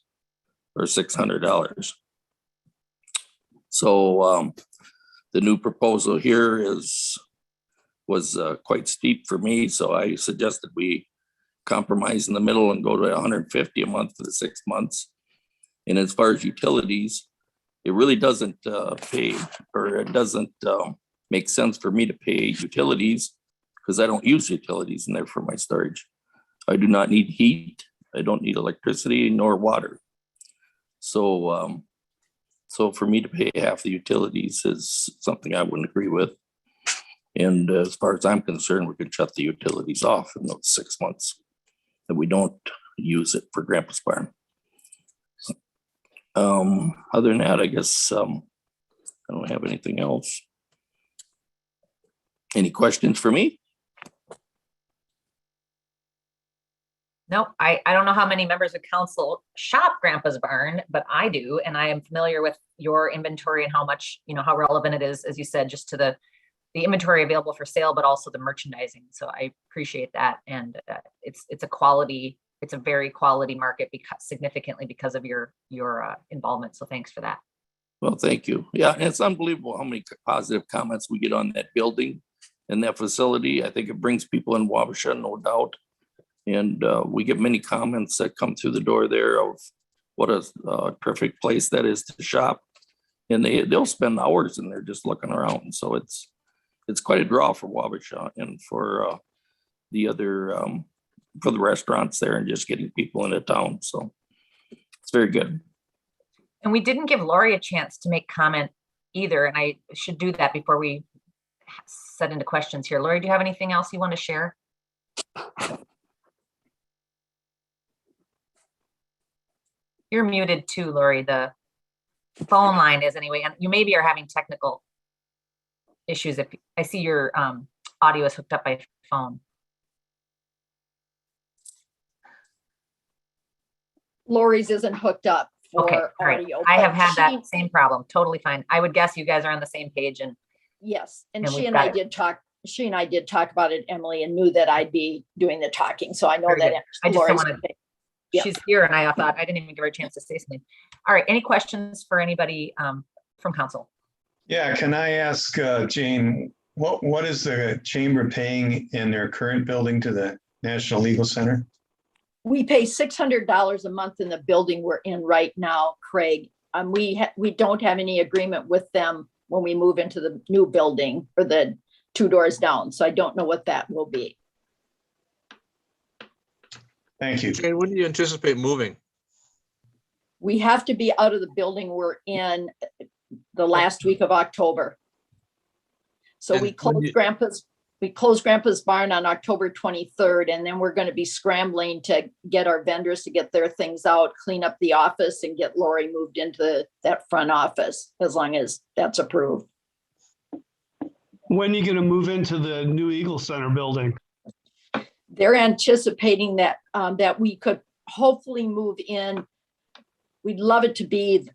or $600. So the new proposal here was quite steep for me. So I suggested we compromise in the middle and go to $150 a month for the 6 months. And as far as utilities, it really doesn't pay, or it doesn't make sense for me to pay utilities because I don't use utilities in there for my storage. I do not need heat. I don't need electricity nor water. So, so for me to pay half the utilities is something I wouldn't agree with. And as far as I'm concerned, we could shut the utilities off in those 6 months that we don't use it for Grandpa's Barn. Other than that, I guess I don't have anything else. Any questions for me? No, I don't know how many members of council shop Grandpa's Barn, but I do. And I am familiar with your inventory and how much, you know, how relevant it is, as you said, just to the inventory available for sale, but also the merchandising. So I appreciate that. And it's a very quality market significantly because of your involvement. So thanks for that. Well, thank you. Yeah, and it's unbelievable how many positive comments we get on that building and that facility. I think it brings people in Wabasha, no doubt. And we get many comments that come through the door there of what a terrific place that is to shop. And they'll spend hours in there just looking around. So it's quite a draw for Wabasha and for the other, for the restaurants there and just getting people into town. So it's very good. And we didn't give Lori a chance to make comment either. And I should do that before we set into questions here. Lori, do you have anything else you want to share? You're muted too, Lori. The phone line is anyway, and you maybe are having technical issues. If I see your audio is hooked up by phone. Lori's isn't hooked up for Okay, all right. audio. I have but had that same problem. Totally fine. I would guess you guys are on the same page. And yes, and and she we've and got I it. did talk. She and I did talk about it, Emily, and knew that I'd be doing the talking. So I know Very that good. I just Lori's don't want to Yep. she's here and I thought I didn't even give her a chance to say something. All right, any questions for anybody from council? Yeah, can I ask Jane, what is the chamber paying in their current building to the National Legal Center? We pay $600 a month in the building we're in right now, Craig. We don't have any agreement with them when we move into the new building or the 2 doors down. So I don't know what that will be. Thank you. Jane, when do you anticipate moving? We have to be out of the building we're in the last week of October. So And we when closed Grandpa's barn on October 23rd, and then we're going to be scrambling to get our vendors to get their things out, clean up the office, and get Lori moved into that front office, as long as that's approved. When are you going to move into the new Eagle Center building? They're anticipating that that we could hopefully move in. We'd love it to be,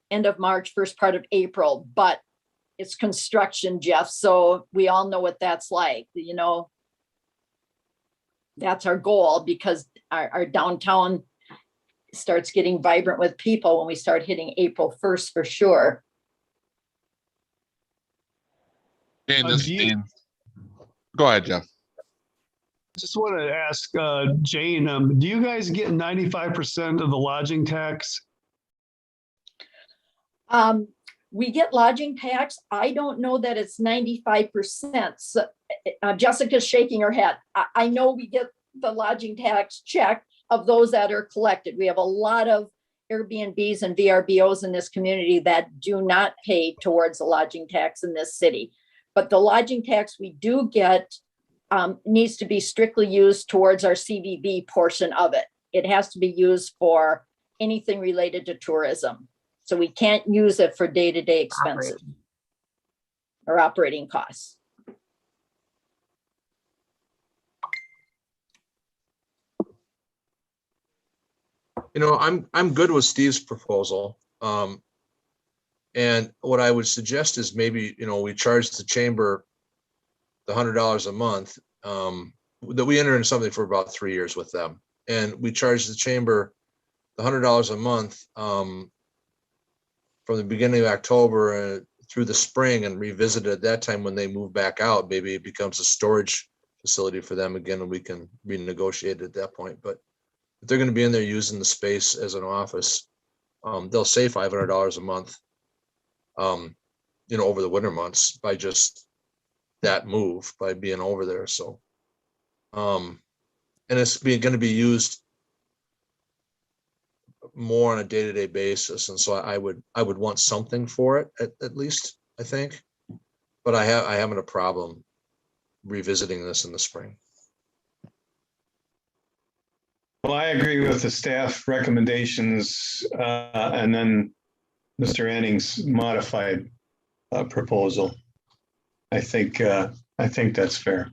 end of March, first part of April, but it's construction, Jeff. So we all know what that's like, that's our goal, because our downtown starts getting vibrant with people when we start hitting April 1st for sure. Jane, this is Dean. Go ahead, Jeff. Just want to ask Jane, do you guys get 95% of the lodging tax? We get lodging tax. I don't know that it's 95%. So, Jessica's shaking her head. I know we get the lodging tax check of those that are collected. We have a lot of Airbnbs and VRBOs in this community that do not pay towards the lodging tax in this city. But the lodging tax we do get needs to be strictly used towards our CVB portion of it. It has to be used for anything related to tourism. So we can't use it for day-to-day expenses or operating costs. I'm good with Steve's proposal. And what I would suggest is maybe, we charge the chamber the $100 a month, that we enter into something for about 3 years with them. And we charge the chamber the $100 a month from the beginning of October through the spring, and revisit it at that time when they move back out. Maybe it becomes a storage facility for them again, and we can renegotiate at that point. But if they're going to be in there using the space as an office, they'll save $500 a month, over the winter months by just that move, by being over there. So, and it's going to be used more on a day-to-day basis, and so I would want something for it at least, I think. But I haven't a problem revisiting this in the spring. Well, I agree with the staff recommendations, and then Mr. Anning's modified proposal. I think that's fair.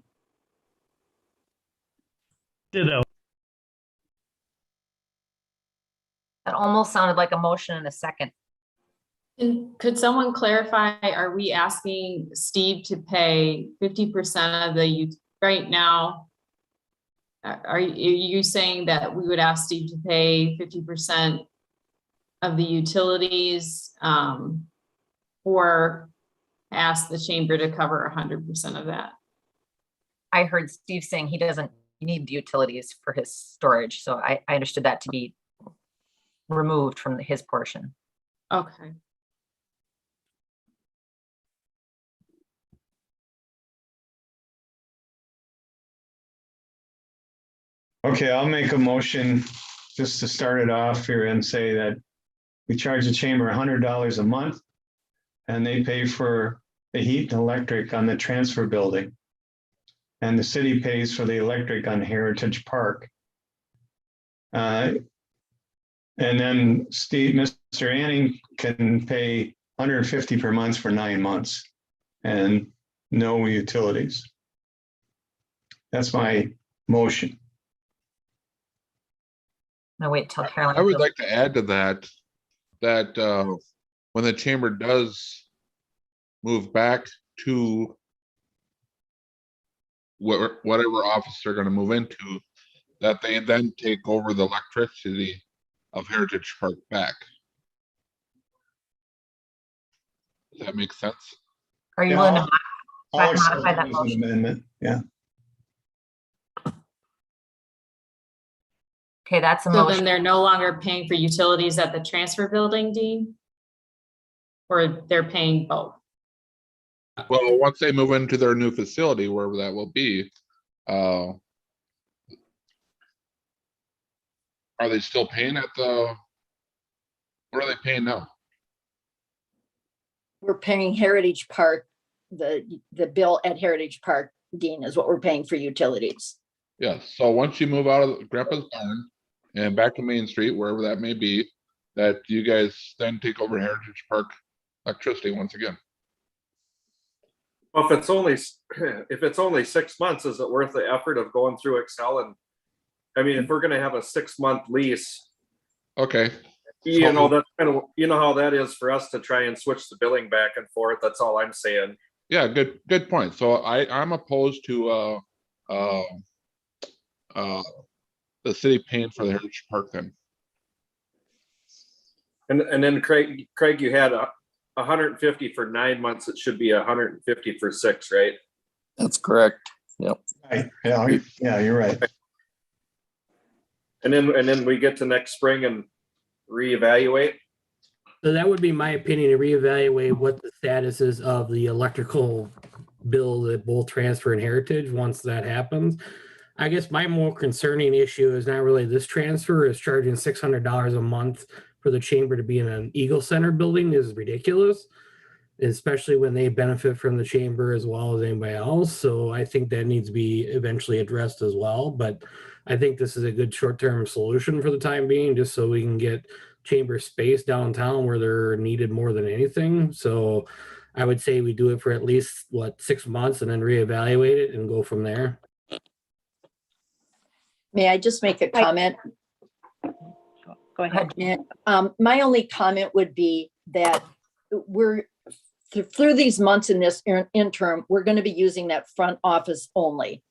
Ditto. That almost sounded like a motion in a second. And could someone clarify, are we asking Steve to pay 50% of the, right now? Are you saying that we would ask Steve to pay 50% of the utilities, or ask the chamber to cover 100% of that? I heard Steve saying he doesn't need the utilities for his storage. So I understood that to be removed from his portion. Okay. Okay, I'll make a motion just to start it off here and say that we charge the chamber $100 a month, and they pay for the heat and electric on the transfer building. And the city pays for the electric on Heritage Park. And then Mr. Anning can pay $150 per month for 9 months and no utilities. That's my motion. No, wait till Carolyn. I would like to add to that, when the chamber does move back to whatever office they're going to move into, that they then take over the electricity of Heritage Park back. Does that make sense? Are you Yeah, willing to I'll accept modify it that as an motion? amendment. Yeah. Okay, that's a So then motion. they're no longer paying for utilities at the transfer building, Dean? Or they're paying both? Well, once they move into their new facility, wherever that will be, are they still paying at the, what are they paying now? We're paying Heritage Park, the bill at Heritage Park, Dean, is what we're paying for utilities. Yes, so once you move out of Grandpa's Barn and back to Main Street, wherever that may be, that you guys then take over Heritage Park electricity once again. Well, if it's only 6 months, is it worth the effort of going through Excel? And I mean, if we're gonna have a 6-month lease, Okay, you know, that's kind of, you know how that is for us to try and switch the billing back and forth. That's all I'm saying. yeah, good point. So I'm opposed to the city paying for the Heritage Park then. And then Craig, you had 150 for 9 months. It should be 150 for 6, right? That's correct. Yep. Right. Yeah, you're right. And then we get to next spring and reevaluate. So that would be my opinion, to reevaluate what the status is of the electrical bill that both transfer and heritage once that happens. I guess my more concerning issue is not really this transfer, is charging $600 a month for the chamber to be in an Eagle Center building is ridiculous, especially when they benefit from the chamber as well as anybody else. So I think that needs to be eventually addressed as well. But I think this is a good short-term solution for the time being, just so we can get chamber space downtown where they're needed more than anything. So I would say we do it for at least 6 months and then reevaluate it and go from there. May I just make a comment? Go ahead. My only comment would be that we're through these months in this interim, we're going to be using that front office only.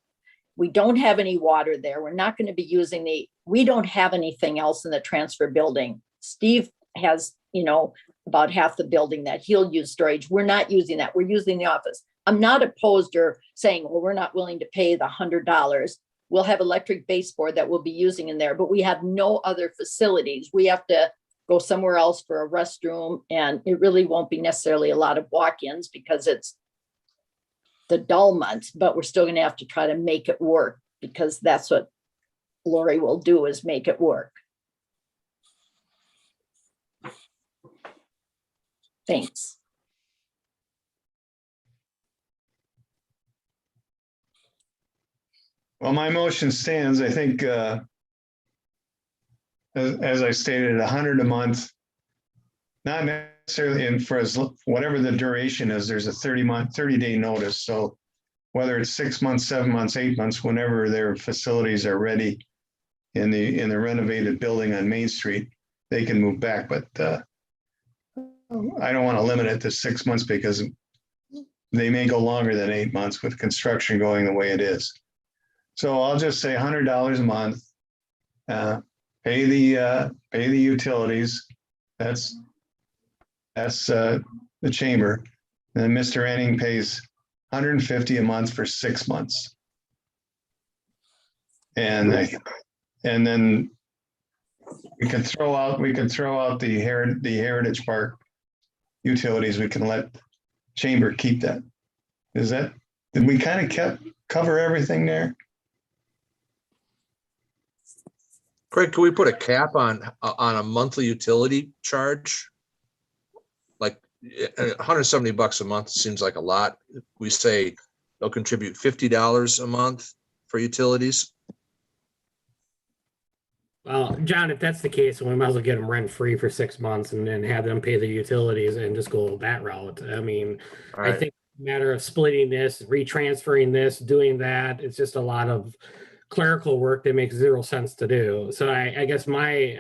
We don't have any water there. We're not going to be using we don't have anything else in the transfer building. Steve has, about half the building that he'll use storage. We're not using that. We're using the office. I'm not opposed or saying, well, we're not willing to pay the $100. We'll have electric baseboard that we'll be using in there, but we have no other facilities. We have to go somewhere else for a restroom, and it really won't be necessarily a lot of walk-ins because it's the dull months, but we're still going to have to try to make it work, because that's what Lori will do, is make it work. Thanks. Well, my motion stands. I think, as I stated, 100 a month, not necessarily in for whatever the duration is. There's a 30-day notice. So whether it's 6 months, 7 months, 8 months, whenever their facilities are ready in the renovated building on Main Street, they can move back. But I don't want to limit it to 6 months, because they may go longer than 8 months with construction going the way it is. So I'll just say $100 a month, pay the utilities. That's the chamber. And then Mr. Enning pays $150 a month for 6 months. And then we can throw out the Heritage Park utilities. We can let chamber keep that. Did we kind of cover everything there? Craig, can we put a cap on a monthly utility charge? Like $170 a month seems like a lot. We say they'll contribute $50 a month for utilities. Well, John, if that's the case, we might as well get them rent free for 6 months and then have them pay the utilities and just go that route. I mean, Right. I think it's a matter of splitting this, retransferring this, doing that. It's just a lot of clerical work that makes zero sense to do. So I guess my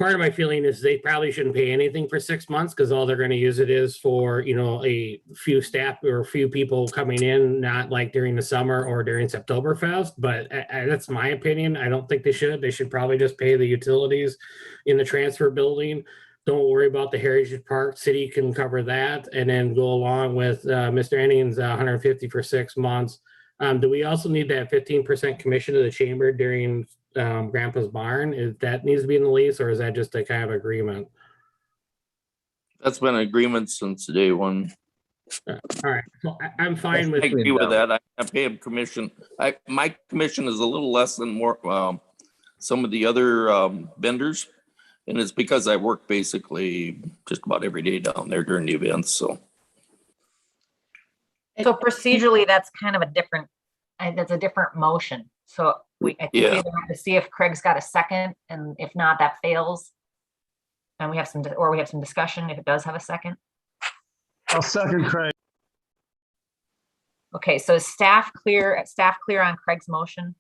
part of my feeling is they probably shouldn't pay anything for 6 months because all they're going to use it is for, a few staff or a few people coming in, not like during the summer or during Septoberfest. But that's my opinion. I don't think they should. They should probably just pay the utilities in the transfer building. Don't worry about the Heritage Park. City can cover that, and then go along with Mr. Enning's 150 for 6 months. Do we also need that 15% commission to the chamber during Grandpa's Barn? Is that needs to be in the lease, or is that just a kind of agreement? That's been an agreement since day one. All right, so I'm fine with. I agree with that. I pay him commission. My commission is a little less than some of the other vendors, and it's because I work basically just about every day down there during the events. So procedurally, that's kind of a different. That's a different motion. So I think we have to see if Craig's got a second, and if not, that fails. And we have some discussion if it does have a second. I'll second Craig. Okay, so is staff clear on Craig's motion?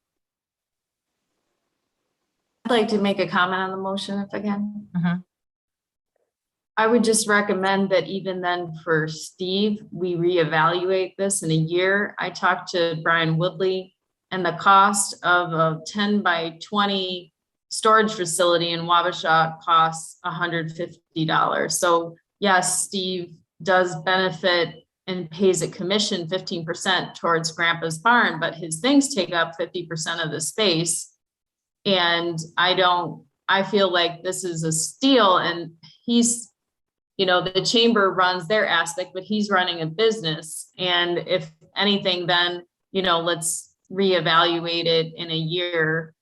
I'd like to make a comment on the motion if I can. Mm-hmm. I would just recommend that even then for Steve, we reevaluate this in a year. I talked to Brian Woodley, and the cost of a 10 by 20 storage facility in Wabasha costs $150. So yes, Steve does benefit and pays a commission 15% towards Grandpa's Barn, but his things take up 50% of the space. And I feel like this is a steal, and he's, the chamber runs their aspect, but he's running a business. And if anything, then, let's reevaluate it in a year.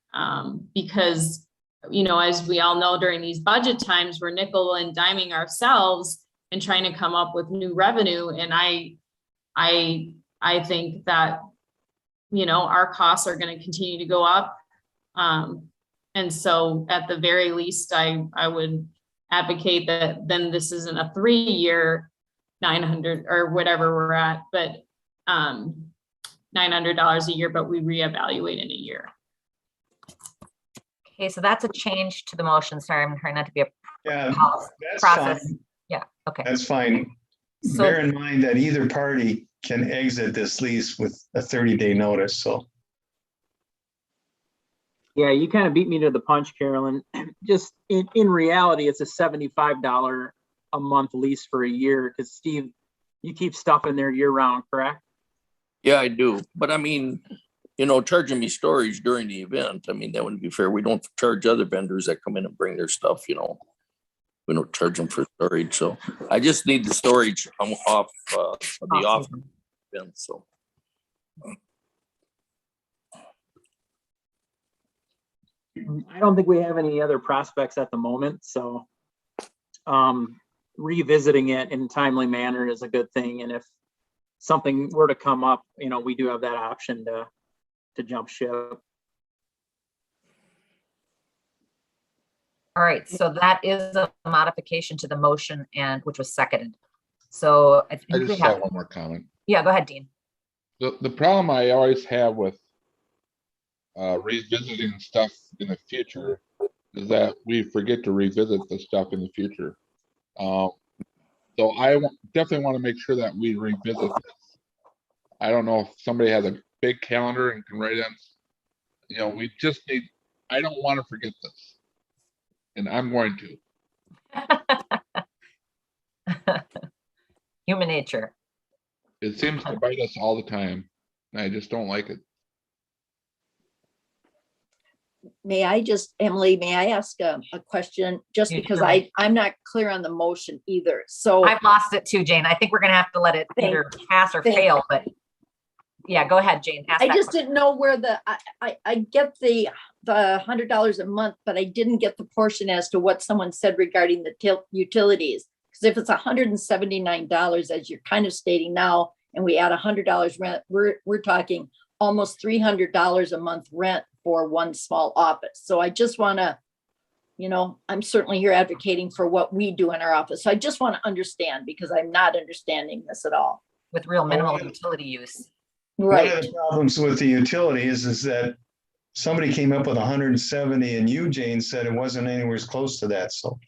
Because, as we all know, during these budget times, we're nickel and diming ourselves and trying to come up with new revenue. And I think that, our costs are going to continue to go up. And so at the very least, I would advocate that then this isn't a 3-year 900 or whatever we're at, but $900 a year, but we reevaluate in a year. Okay, so that's a change to the motion. Sorry, I'm trying not to be a that's process. fine. Yeah, okay. That's fine. So, Bear in mind that either party can exit this lease with a 30-day notice, so. Yeah, you kind of beat me to the punch, Carolyn. Just in reality, it's a $75 a month lease for a year because Steve, you keep stuff in there year round, correct? yeah, I do. But I mean, charging me storage during the event, I mean, that wouldn't be fair. We don't charge other vendors that come in and bring their stuff, we don't charge them for storage. So I just need the storage off the off event. So. I don't think we have any other prospects at the moment, so revisiting it in a timely manner is a good thing. And if something were to come up, we do have that option to jump ship. all right, so that is a modification to the motion, and which was seconded. So I think I we just have have one more comment. Yeah, go ahead, Dean. The problem I always have with revisiting stuff in the future is that we forget to revisit the stuff in the future. So I definitely want to make sure that we revisit this. I don't know if somebody has a big calendar and can write in, we just need, I don't want to forget this. And I'm going to. Human nature. It seems to bite us all the time. And I just don't like it. Emily, may I ask a question? Just You because sure. I'm not clear on the motion either. So I've lost it too, Jane. I think we're going to have to let it either pass or fail, but yeah, go ahead, Jane. Ask I that just question. didn't know where I get the $100 a month, but I didn't get the portion as to what someone said regarding the utilities. Because if it's $179, as you're kind of stating now, and we add $100 rent, we're talking almost $300 a month rent for one small office. So I just want to, I'm certainly here advocating for what we do in our office. So I just want to understand, because I'm not understanding this at all. With real minimal utility use. One of the problems with the utilities is that somebody came up with 170 and you, Jane, said it wasn't anywhere close to that. So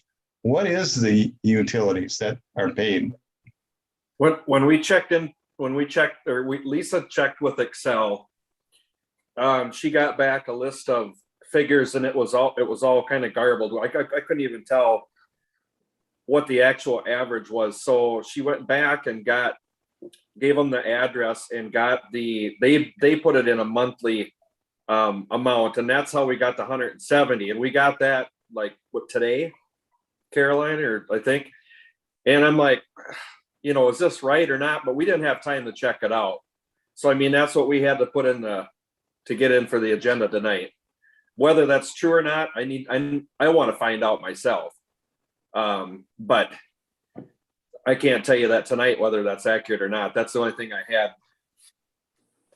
what is the utilities that are paid? When we checked, Lisa checked with Excel. She got back a list of figures and it was all kind of garbled. I couldn't even tell what the actual average was. So she went back and gave them the address and got they put it in a monthly amount, and that's how we got the 170. And we got that like today, Caroline, or I think. And I'm like, is this right or not? But we didn't have time to check it out. So I mean, that's what we had to put in to get in for the agenda tonight. Whether that's true or not, I want to find out myself. But I can't tell you that tonight whether that's accurate or not. That's the only thing I had.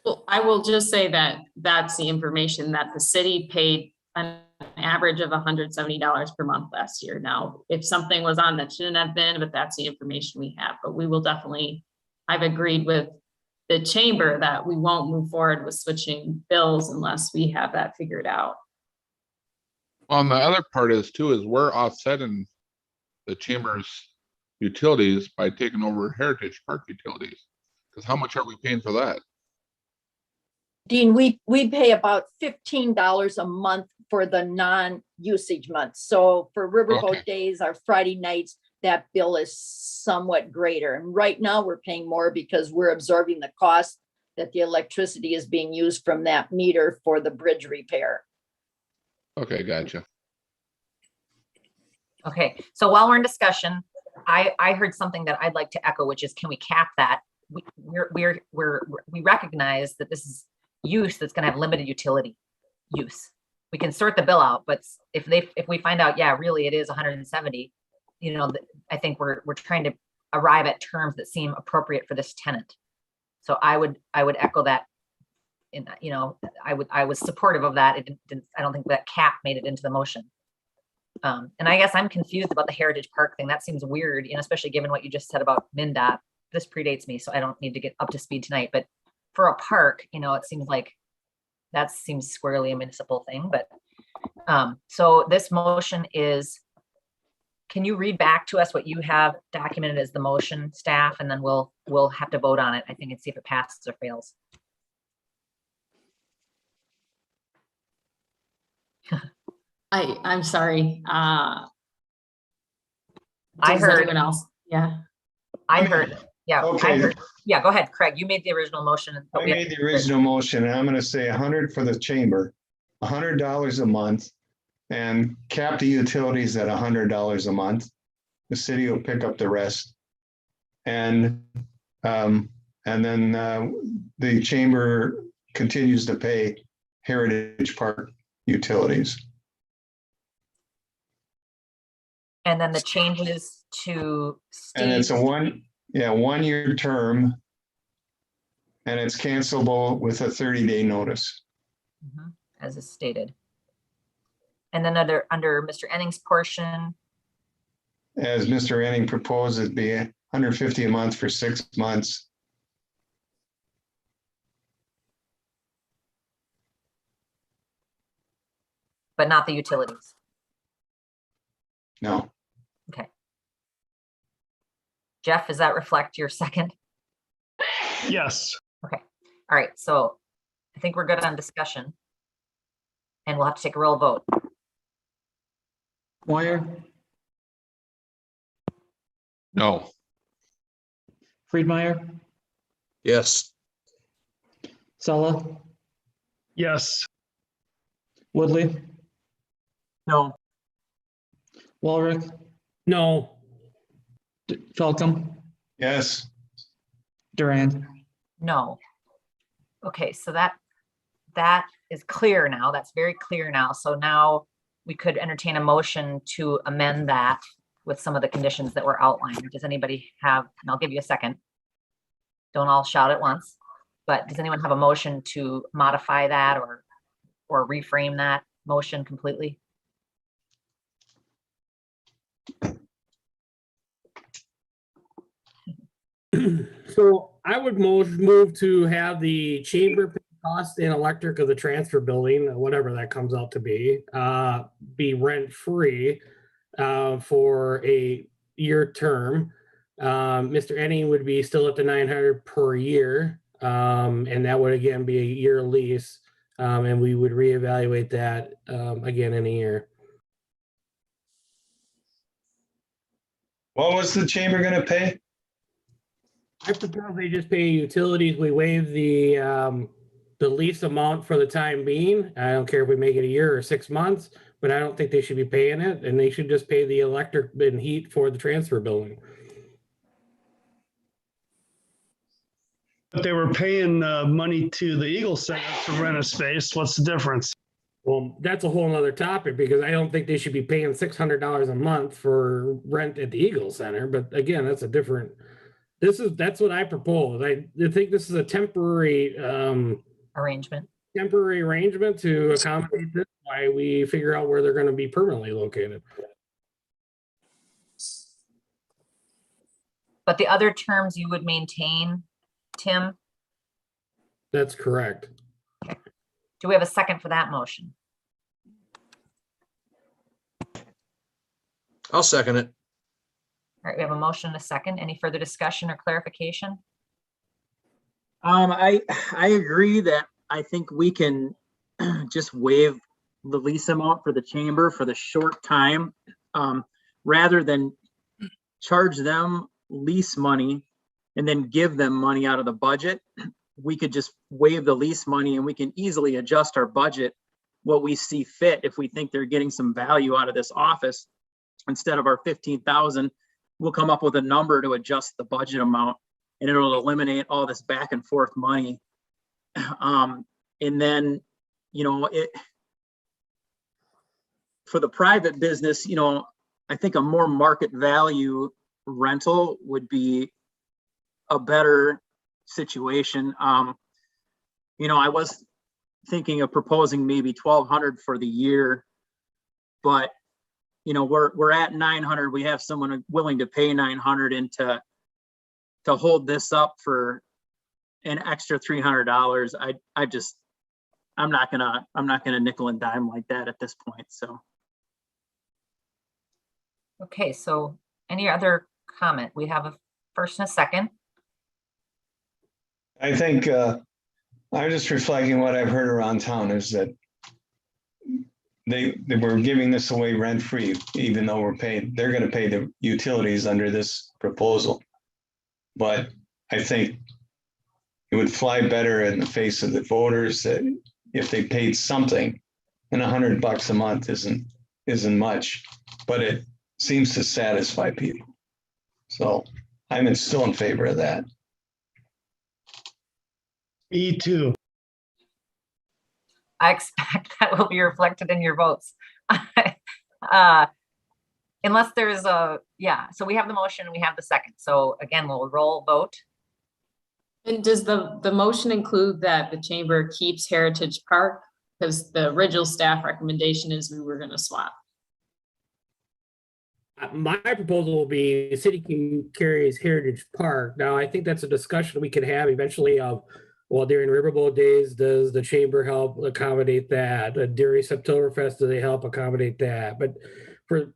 Well, I will just say that that's the information that the city paid an average of $170 per month last year. Now, if something was on that shouldn't have been, but that's the information we have. But we will definitely, I've agreed with the chamber that we won't move forward with switching bills unless we have that figured out. On the other part is we're offsetting the chamber's utilities by taking over Heritage Park utilities. Because how much are we paying for that? Dean, we pay about $15 a month for the non-usage months. So for Riverboat Days, our Friday nights, that bill is somewhat greater. And right now we're paying more because we're absorbing the cost that the electricity is being used from that meter for the bridge repair. Okay, gotcha. Okay, so while we're in discussion, I heard something that I'd like to echo, which is, can we cap that? We recognize that this is use that's going to have limited utility use. We can sort the bill out, but if we find out, yeah, really it is 170, I think we're trying to arrive at terms that seem appropriate for this tenant. So I would echo that. I was supportive of that. It didn't. I don't think that cap made it into the motion. And I guess I'm confused about the Heritage Park thing. That seems weird, especially given what you just said about MnDOT. This predates me, so I don't need to get up to speed tonight. But for a park, it seems like that seems squarely a municipal thing. But so this motion is, can you read back to us what you have documented as the motion, staff, and then we'll have to vote on it, I think, and see if it passes or fails. I'm sorry. I heard everyone else. Yeah. I heard. Yeah. Okay. I heard. Yeah. Go ahead, Craig. You made the original motion. I made the original motion, and I'm going to say 100 for the chamber, $100 a month, and cap the utilities at $100 a month. The city will pick up the rest, and then the chamber continues to pay Heritage Park utilities. And then the changes to Steve. And it's a 1 year term, and it's cancelable with a 30-day notice. As is stated. And then under Mr. Enning's portion. As Mr. Enning proposed, it'd be $150 a month for 6 months. But not the utilities. No. Okay. Jeff, does that reflect your second? Yes. Okay. All right. So I think we're good on discussion. And we'll have to take a roll vote. Moyer, No. Friedmeier, Yes. Sella, Yes. Woodley, No. Walrick, No. Falcom, Yes. Durand. No. Okay, so that is clear now. That's very clear now. So now we could entertain a motion to amend that with some of the conditions that were outlined. Does anybody have, and I'll give you a second. Don't all shout at once, but does anyone have a motion to modify that or reframe that motion completely? So I would move to have the chamber pay cost in electric of the transfer building, whatever that comes out to be rent-free for a year term. Mr. Enning would be still at the 900 per year. And that would again be a year lease. And we would reevaluate that again in a year. What was the chamber gonna pay? I propose they just pay utilities. We waive the lease amount for the time being. I don't care if we make it a year or 6 months, but I don't think they should be paying it, and they should just pay the electric and heat for the transfer building. But they were paying money to the Eagle Center to rent a space. What's the difference? Well, that's a whole nother topic because I don't think they should be paying $600 a month for rent at the Eagle Center. But again, that's a different. That's what I propose. I think this is a temporary arrangement. Temporary arrangement to accommodate this. Why we figure out where they're going to be permanently located. But the other terms you would maintain, Tim? That's correct. Okay. Do we have a second for that motion? I'll second it. All right, we have a motion and a second. Any further discussion or clarification? I agree that I think we can just waive the lease amount for the chamber for the short time, rather than charge them lease money and then give them money out of the budget. We could just waive the lease money and we can easily adjust our budget what we see fit. If we think they're getting some value out of this office, instead of our 15,000, we'll come up with a number to adjust the budget amount, and it'll eliminate all this back and forth money. And then, for the private business, I think a more market value rental would be a better situation. I was thinking of proposing maybe 1,200 for the year, but we're at 900. We have someone willing to pay 900 and to hold this up for an extra $300. I'm not gonna nickel and dime like that at this point. So. Okay, so any other comment? We have a first and a second. I think I'm just reflecting what I've heard around town is that they were giving this away rent free, even though they're going to pay the utilities under this proposal. But I think it would fly better in the face of the voters that if they paid something, and $100 a month isn't much, but it seems to satisfy people. So I'm still in favor of that. Me too. I expect that will be reflected in your votes. Unless there's so we have the motion, we have the second. So again, we'll roll vote. And does the motion include that the chamber keeps Heritage Park? Because the original staff recommendation is we were going to swap. My proposal will be the city can carries Heritage Park. Now, I think that's a discussion we could have eventually of, well, during Riverboat days, does the chamber help accommodate that? During Septoberfest, do they help accommodate that? But for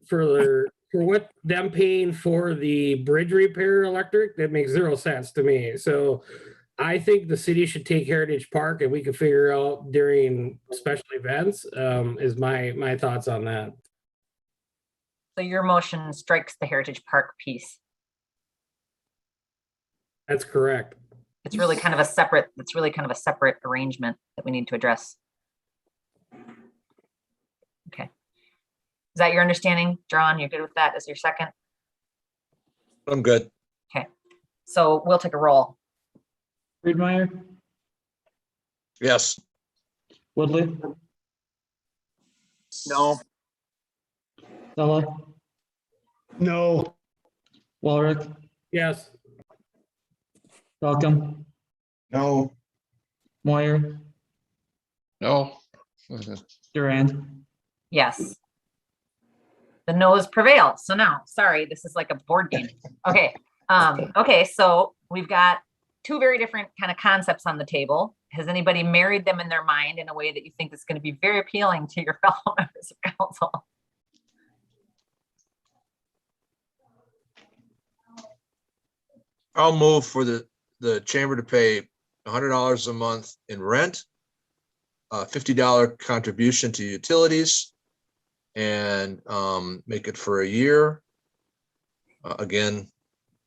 what them paying for the bridge repair electric, that makes zero sense to me. So I think the city should take Heritage Park and we can figure out during special events, is my thoughts on that. So your motion strikes the Heritage Park piece. That's correct. It's really kind of a separate arrangement that we need to address. Okay. Is that your understanding, John? You're good with that as your second? I'm good. Okay. So we'll take a roll. Friedmeier, Yes. Woodley, No. Sella, No. Walrick, Yes. Falcom, No. Moyer, No. Durand. Yes. The noes prevail. So now, sorry, this is like a board game. Okay. Okay, so we've got two very different kind of concepts on the table. has anybody married them in their mind in a way that you think is going to be very appealing to your fellow members of council? I'll move for the chamber to pay $100 a month in rent, a $50 contribution to utilities, and make it for a year. Again,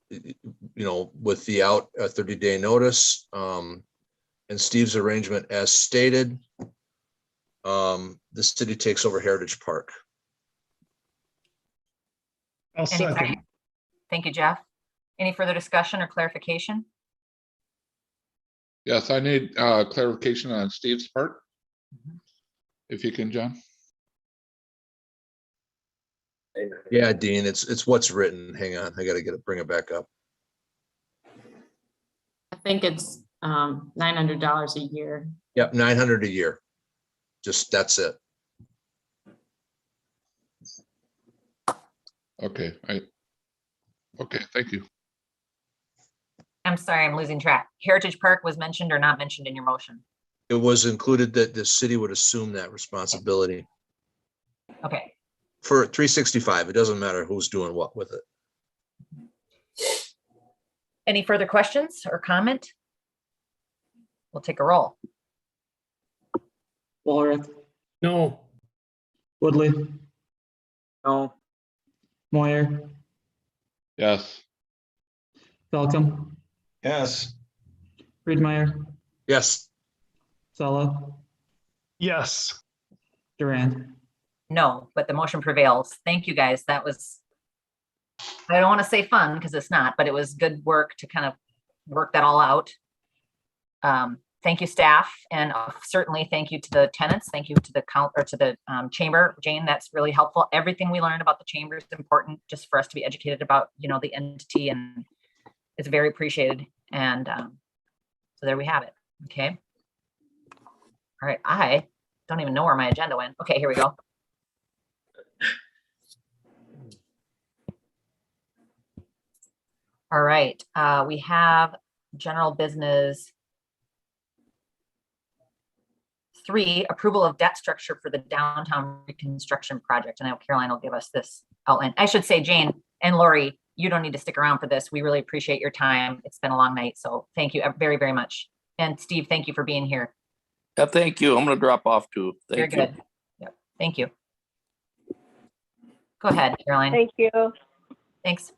with the 30-day notice, and Steve's arrangement as stated, the city takes over Heritage Park. I'll second. Thank you, Jeff. Any further discussion or clarification? Yes, I need clarification on Steve's part. If you can, John. Yeah, Dean, it's what's written. Hang on, I got to bring it back up. I think it's $900 a year. Yep, $900 a year. Just that's it. Okay, okay, thank you. I'm sorry, I'm losing track. Heritage Park was mentioned or not mentioned in your motion? It was included that the city would assume that responsibility. Okay. For 365, it doesn't matter who's doing what with it. Any further questions or comment? We'll take a roll. Walrath, No. Woodley, No. Moyer, Yes. Falcom, Yes. Friedmeier, Yes. Sella, Yes. Duran. No, but the motion prevails. Thank you, guys. That was, I don't want to say fun because it's not, but it was good work to kind of work that all out. Thank you, staff, and certainly thank you to the tenants. Thank you to the chamber. Jane, that's really helpful. Everything we learned about the chamber is important just for us to be educated about, the entity, and it's very appreciated. And so there we have it. Okay. All right. I don't even know where my agenda went. Okay, here we go. All right. We have general business 3, approval of debt structure for the downtown reconstruction project. And I know Caroline will give us this outline. I should say, Jane and Lori, you don't need to stick around for this. We really appreciate your time. It's been a long night, so thank you very, very much. And Steve, thank you for being here. Yeah, thank you. I'm going to drop off too. Thank you. You're good. Yep. Thank you. Go ahead, Caroline. Thank you. Thanks.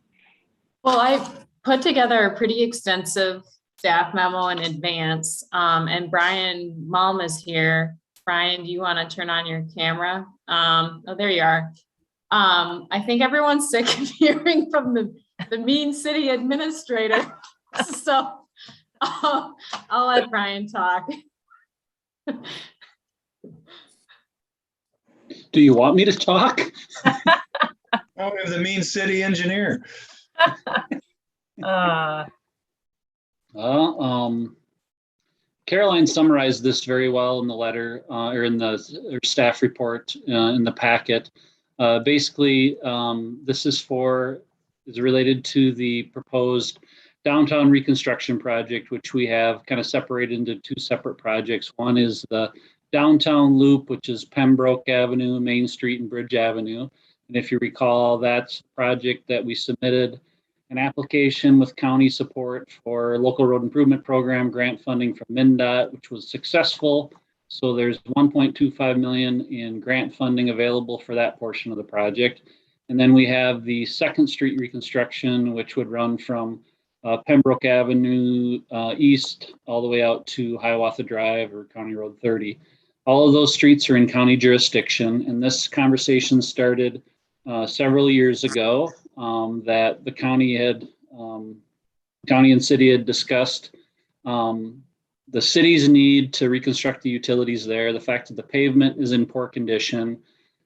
Well, I put together a pretty extensive staff memo in advance, and Brian Malm is here. Brian, do you want to turn on your camera? Oh, there you are. I think everyone's sick of hearing from the mean city administrator. So I'll let Brian talk. Do you want me to talk? Oh, we have the mean city engineer. Caroline summarized this very well in the letter or in the staff report in the packet. Basically, this is related to the proposed downtown reconstruction project, which we have kind of separated into 2 separate projects. One is the downtown loop, which is Pembroke Avenue, Main Street, and Bridge Avenue. And if you recall, that's a project that we submitted an application with county support for local road improvement program grant funding from MnDOT, which was successful. So there's 1.25 million in grant funding available for that portion of the project. And then we have the 2nd Street reconstruction, which would run from Pembroke Avenue east all the way out to Hiawatha Drive or County Road 30. All of those streets are in county jurisdiction, and this conversation started several years ago that the county and city had discussed the city's need to reconstruct the utilities there, the fact that the pavement is in poor condition,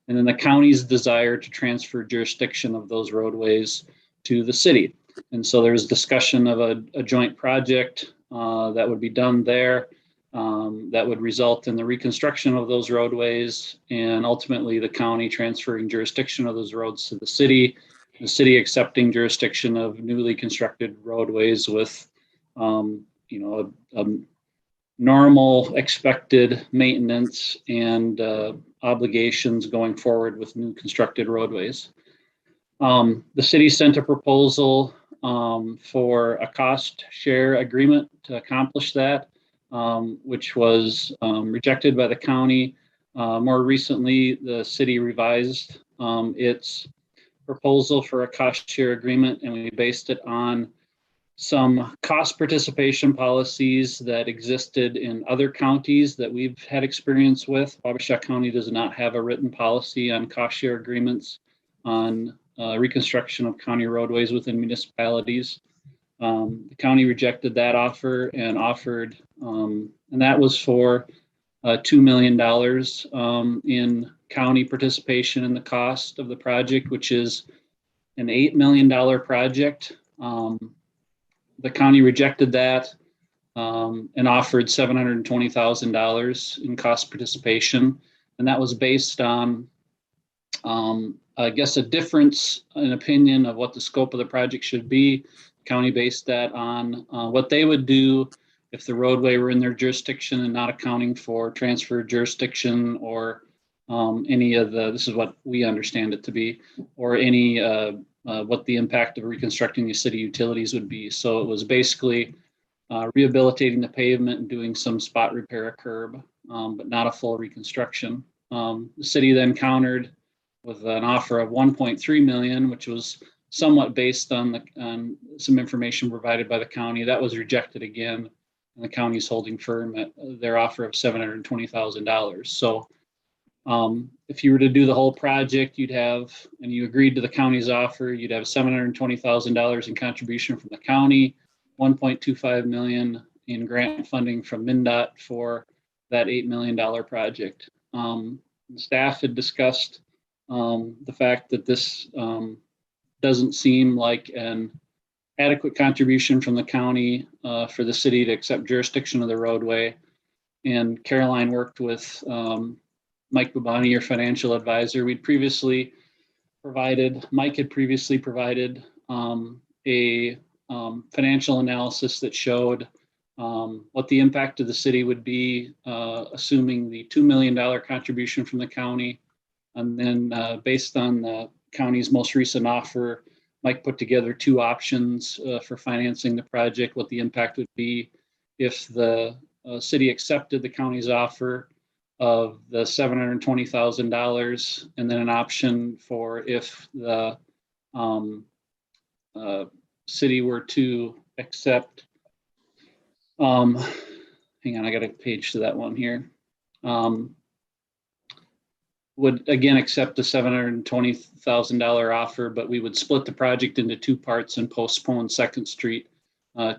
and then the county's desire to transfer jurisdiction of those roadways to the city. And so there's discussion of a joint project that would be done there that would result in the reconstruction of those roadways and ultimately the county transferring jurisdiction of those roads to the city accepting jurisdiction of newly constructed roadways with, normal expected maintenance and obligations going forward with new constructed roadways. The city sent a proposal for a cost share agreement to accomplish that, which was rejected by the county. More recently, the city revised its proposal for a cost share agreement, and we based it on some cost participation policies that existed in other counties that we've had experience with. Wabasha County does not have a written policy on cost share agreements on reconstruction of county roadways within municipalities. The county rejected that offer and offered, and that was for $2 million in county participation in the cost of the project, which is an $8 million project. The county rejected that and offered $720,000 in cost participation. And that was based on, I guess, a difference in opinion of what the scope of the project should be. The county based that on what they would do if the roadway were in their jurisdiction and not accounting for transfer jurisdiction or any of the, this is what we understand it to be, or any what the impact of reconstructing the city utilities would be. So it was basically rehabilitating the pavement and doing some spot repair of curb, but not a full reconstruction. The city then countered with an offer of 1.3 million, which was somewhat based on some information provided by the county. That was rejected again, and the county's holding firm at their offer of $720,000. So if you were to do the whole project, you'd have, and you agreed to the county's offer, you'd have $720,000 in contribution from the county, 1.25 million in grant funding from MnDOT for that $8 million project. Staff had discussed the fact that this doesn't seem like an adequate contribution from the county for the city to accept jurisdiction of the roadway. And Caroline worked with Mike Babani, your financial advisor. Mike had previously provided a financial analysis that showed what the impact of the city would be, assuming the $2 million contribution from the county. And then based on the county's most recent offer, Mike put together two options for financing the project, what the impact would be if the city accepted the county's offer of the $720,000, and then an option for if the city were to accept, hang on, I got a page to that one here, would again accept the $720,000 offer, but we would split the project into two parts and postpone Second Street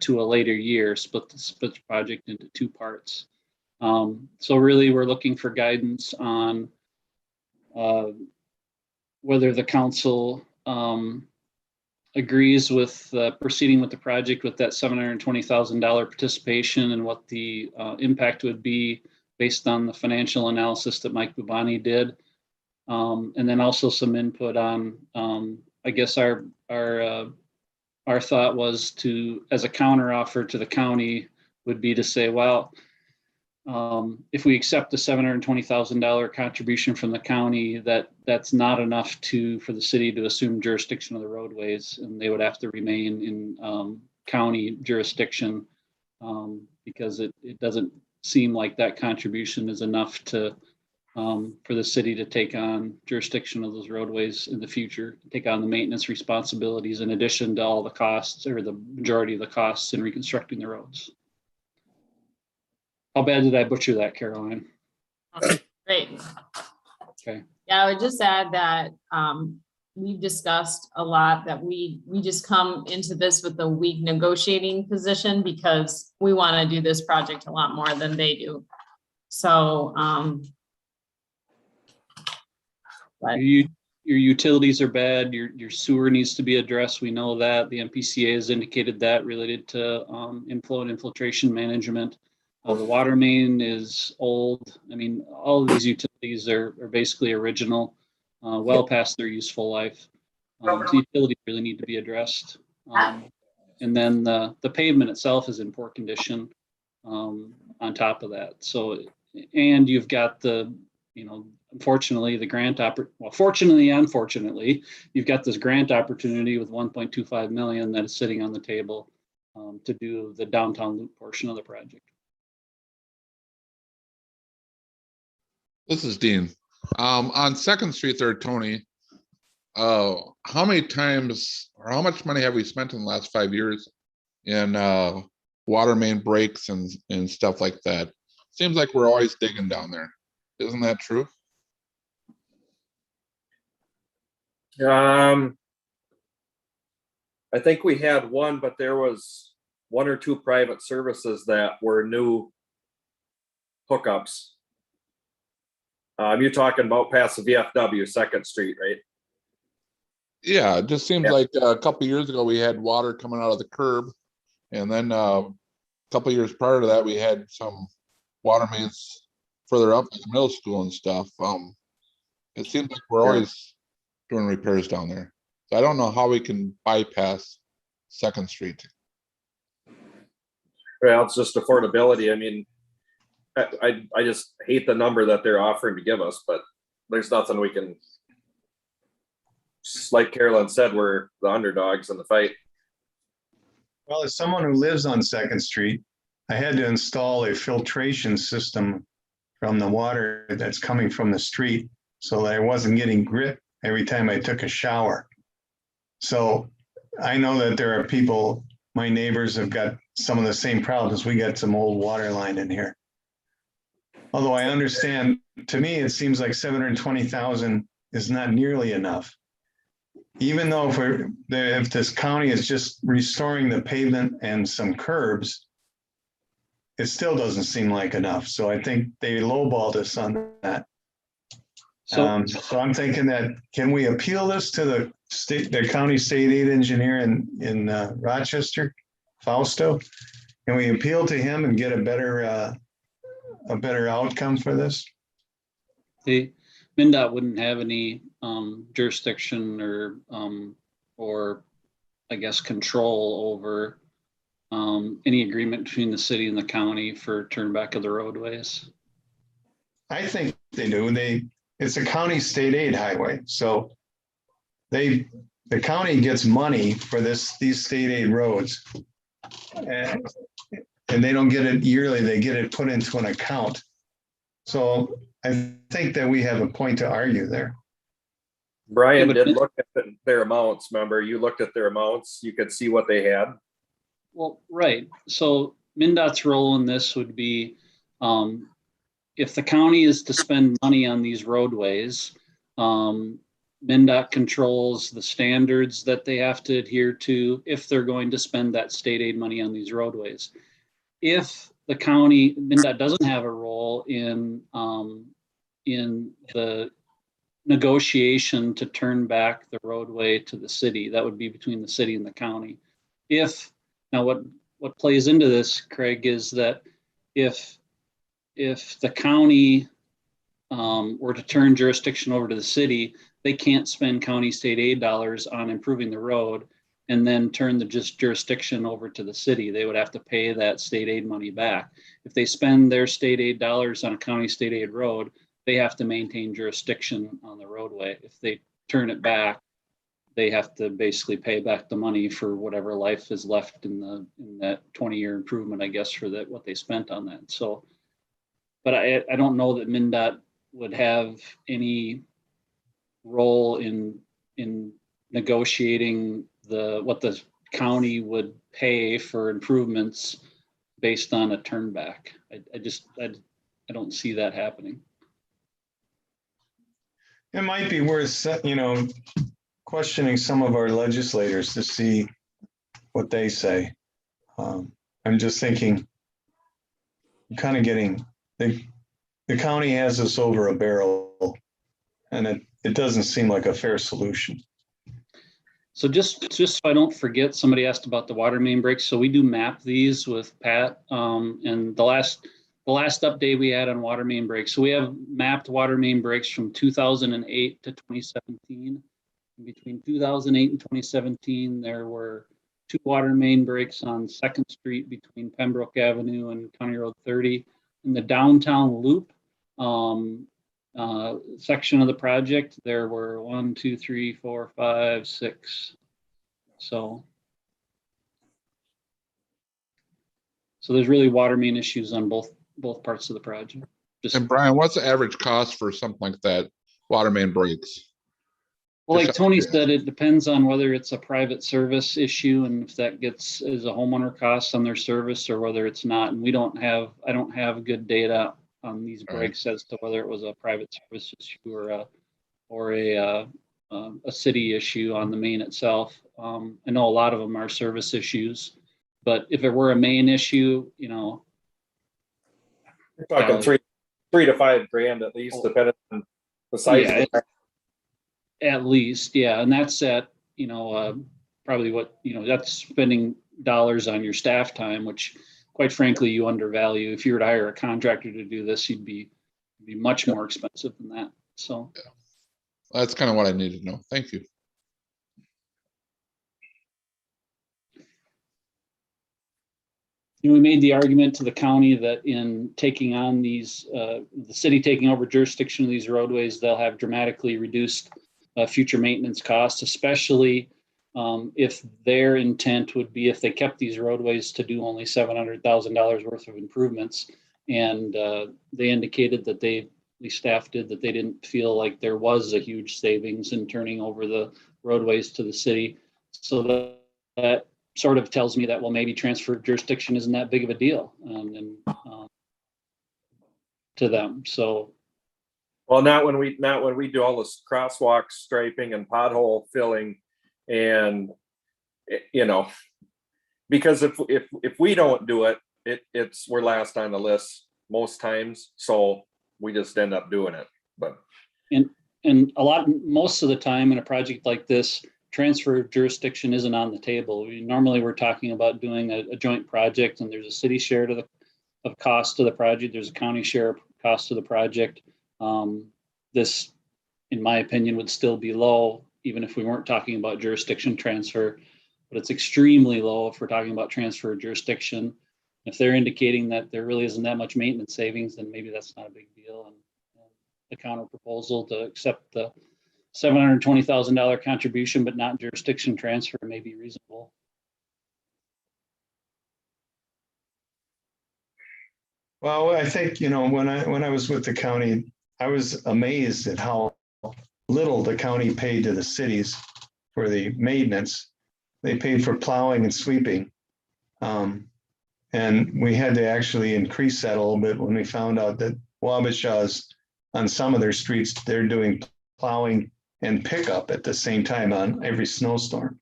to a later year, split the project into two parts. So really, we're looking for guidance on whether the council agrees with proceeding with the project with that $720,000 participation and what the impact would be based on the financial analysis that Mike Babani did. And then also some input on, I guess our thought was to, as a counter offer to the county, would be to say, well, if we accept the $720,000 contribution from the county, that's not enough for the city to assume jurisdiction of the roadways, and they would have to remain in county jurisdiction because it doesn't seem like that contribution is enough for the city to take on jurisdiction of those roadways in the future, take on the maintenance responsibilities in addition to all the costs or the majority of the costs in reconstructing the roads. How bad did I butcher that, Caroline? Great. Okay. Yeah, I would just add that we've discussed a lot that we just come into this with a weak negotiating position because we want to do this project a lot more than they do. So, your utilities are bad. Your sewer needs to be addressed. We know that. The MPCA has indicated that related to inflow and infiltration management. The water main is old. I mean, all of these utilities are basically original, well past their useful life. So utilities really need to be addressed. And then the pavement itself is in poor condition. on top of that. So, and you've got the, unfortunately, the fortunately, unfortunately, you've got this grant opportunity with 1.25 million that is sitting on the table to do the downtown loop portion of the project. This is Dean. On Second Street there, Tony, how many times or how much money have we spent in the last 5 years in water main breaks and stuff like that? Seems like we're always digging down there. Isn't that true? I think we had one, but there was 1 or 2 private services that were new hookups. You're talking about past the VFW, Second Street, right? Yeah, it just seems like a couple years ago we had water coming out of the curb, and then a couple years prior to that we had some water mains further up at the middle school and stuff. It seems like we're always doing repairs down there. So I don't know how we can bypass Second Street. Well, it's just affordability. I mean, I just hate the number that they're offering to give us, but there's nothing we can. Just like Carolyn said, we're the underdogs in the fight. Well, as someone who lives on Second Street, I had to install a filtration system from the water that's coming from the street so that I wasn't getting grit every time I took a shower. So I know that there are people, my neighbors have got some of the same problems. We got some old water line in here. Although I understand, to me, it seems like 720,000 is not nearly enough. Even though if this county is just restoring the pavement and some curbs, it still doesn't seem like enough. So I think they lowballed us on that. So I'm thinking that, can we appeal this to the county state aid engineer in Rochester, Fausto? Can we appeal to him and get a better outcome for this? MnDOT wouldn't have any jurisdiction or I guess control over any agreement between the city and the county for turn back of the roadways. I think they do. It's a county state aid highway, so the county gets money for these state aid roads, and they don't get it yearly. They get it put into an account. So I think that we have a point to argue there. Brian did look at their amounts. Remember, you looked at their amounts. You could see what they had. Well, right. So MnDOT's role in this would be if the county is to spend money on these roadways, MnDOT controls the standards that they have to adhere to if they're going to spend that state aid money on these roadways. If the county, MnDOT doesn't have a role in the negotiation to turn back the roadway to the city. That would be between the city and the county. Now what plays into this, Craig, is that if the county were to turn jurisdiction over to the city, they can't spend county state aid dollars on improving the road and then turn the jurisdiction over to the city. They would have to pay that state aid money back. If they spend their state aid dollars on a county state aid road, they have to maintain jurisdiction on the roadway. If they turn it back, they have to basically pay back the money for whatever life is left in that 20-year improvement, I guess, for what they spent on that. So, but I don't know that MnDOT would have any role in negotiating what the county would pay for improvements based on a turn back. I don't see that happening. It might be worth, questioning some of our legislators to see what they say. I'm just thinking, kind of getting, the county has us over a barrel, and it doesn't seem like a fair solution. So just so I don't forget, somebody asked about the water main breaks. So we do map these with Pat, and the last update we had on water main breaks. So we have mapped water main breaks from 2008 to 2017. Between 2008 and 2017, there were 2 water main breaks on 2nd Street between Pembroke Avenue and County Road 30. In the downtown loop section of the project, there were 1, 2, 3, 4, 5, 6. So there's really water main issues on both parts of the project. And Brian, what's the average cost for something like that, water main breaks? Well, like Tony said, it depends on whether it's a private service issue and if that gets as a homeowner cost on their service or whether it's not. And I don't have good data on these breaks as to whether it was a private service issue or a city issue on the main itself. I know a lot of them are service issues, but if it were a main issue, you're talking $3 to $5 grand at least, depending on the size of the at least, yeah. And that's at, probably what, that's spending dollars on your staff time, which quite frankly, you undervalue. If you were to hire a contractor to do this, you'd be much more expensive than that. So that's kind of what I need to know. Thank you. We made the argument to the county that in taking on these, the city taking over jurisdiction of these roadways, they'll have dramatically reduced future maintenance costs, especially if their intent would be if they kept these roadways to do only $700,000 worth of improvements. And they indicated that the staff did, that they didn't feel like there was a huge savings in turning over the roadways to the city. So that sort of tells me that, well, maybe transfer of jurisdiction isn't that big of a deal to them. So. Well, not when we do all this crosswalk striping and pothole filling, and because if we don't do it, we're last on the list most times, so we just end up doing it. But and most of the time in a project like this, transfer of jurisdiction isn't on the table. Normally we're talking about doing a joint project, and there's a city share of cost to the project. There's a county share of cost to the project. This, in my opinion, would still be low, even if we weren't talking about jurisdiction transfer, but it's extremely low if we're talking about transfer of jurisdiction. If they're indicating that there really isn't that much maintenance savings, then maybe that's not a big deal. And the counter proposal to accept the $720,000 contribution, but not jurisdiction transfer, may be reasonable. Well, I think, when I was with the county, I was amazed at how little the county paid to the cities for the maintenance. They paid for plowing and sweeping. And we had to actually increase that a little bit when we found out that Wabasha's, on some of their streets, they're doing plowing and pickup at the same time on every snowstorm.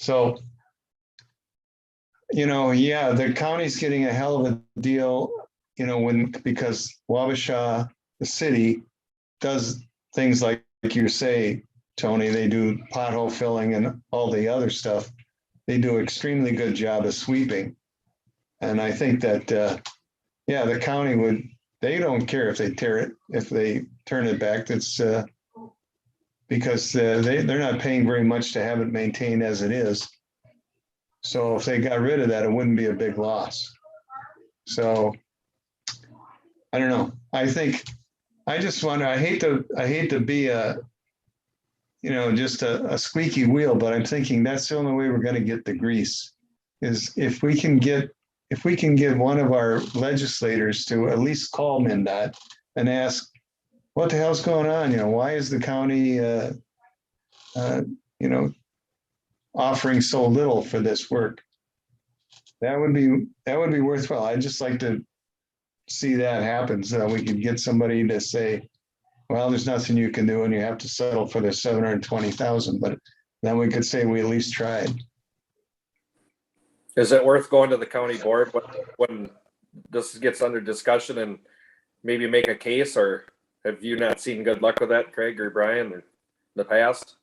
So, the county's getting a hell of a deal, because Wabasha, the city, does things like you say, Tony, they do pothole filling and all the other stuff. They do an extremely good job of sweeping. And I think that, the county they don't care if they if they turn it back. That's because they're not paying very much to have it maintained as it is. So if they got rid of that, it wouldn't be a big loss. So I don't know. I just wonder, I hate to be just a squeaky wheel, but I'm thinking that's the only way we're going to get the grease is if we can get one of our legislators to at least call MnDOT and ask, what the hell's going on? Why is the county, offering so little for this work? That would be worthwhile. I'd just like to see that happen so that we could get somebody to say, well, there's nothing you can do and you have to settle for the 720,000, but then we could say we at least tried. Is it worth going to the county board when this gets under discussion and maybe make a case, or have you not seen good luck with that, Craig or Brian, in the past?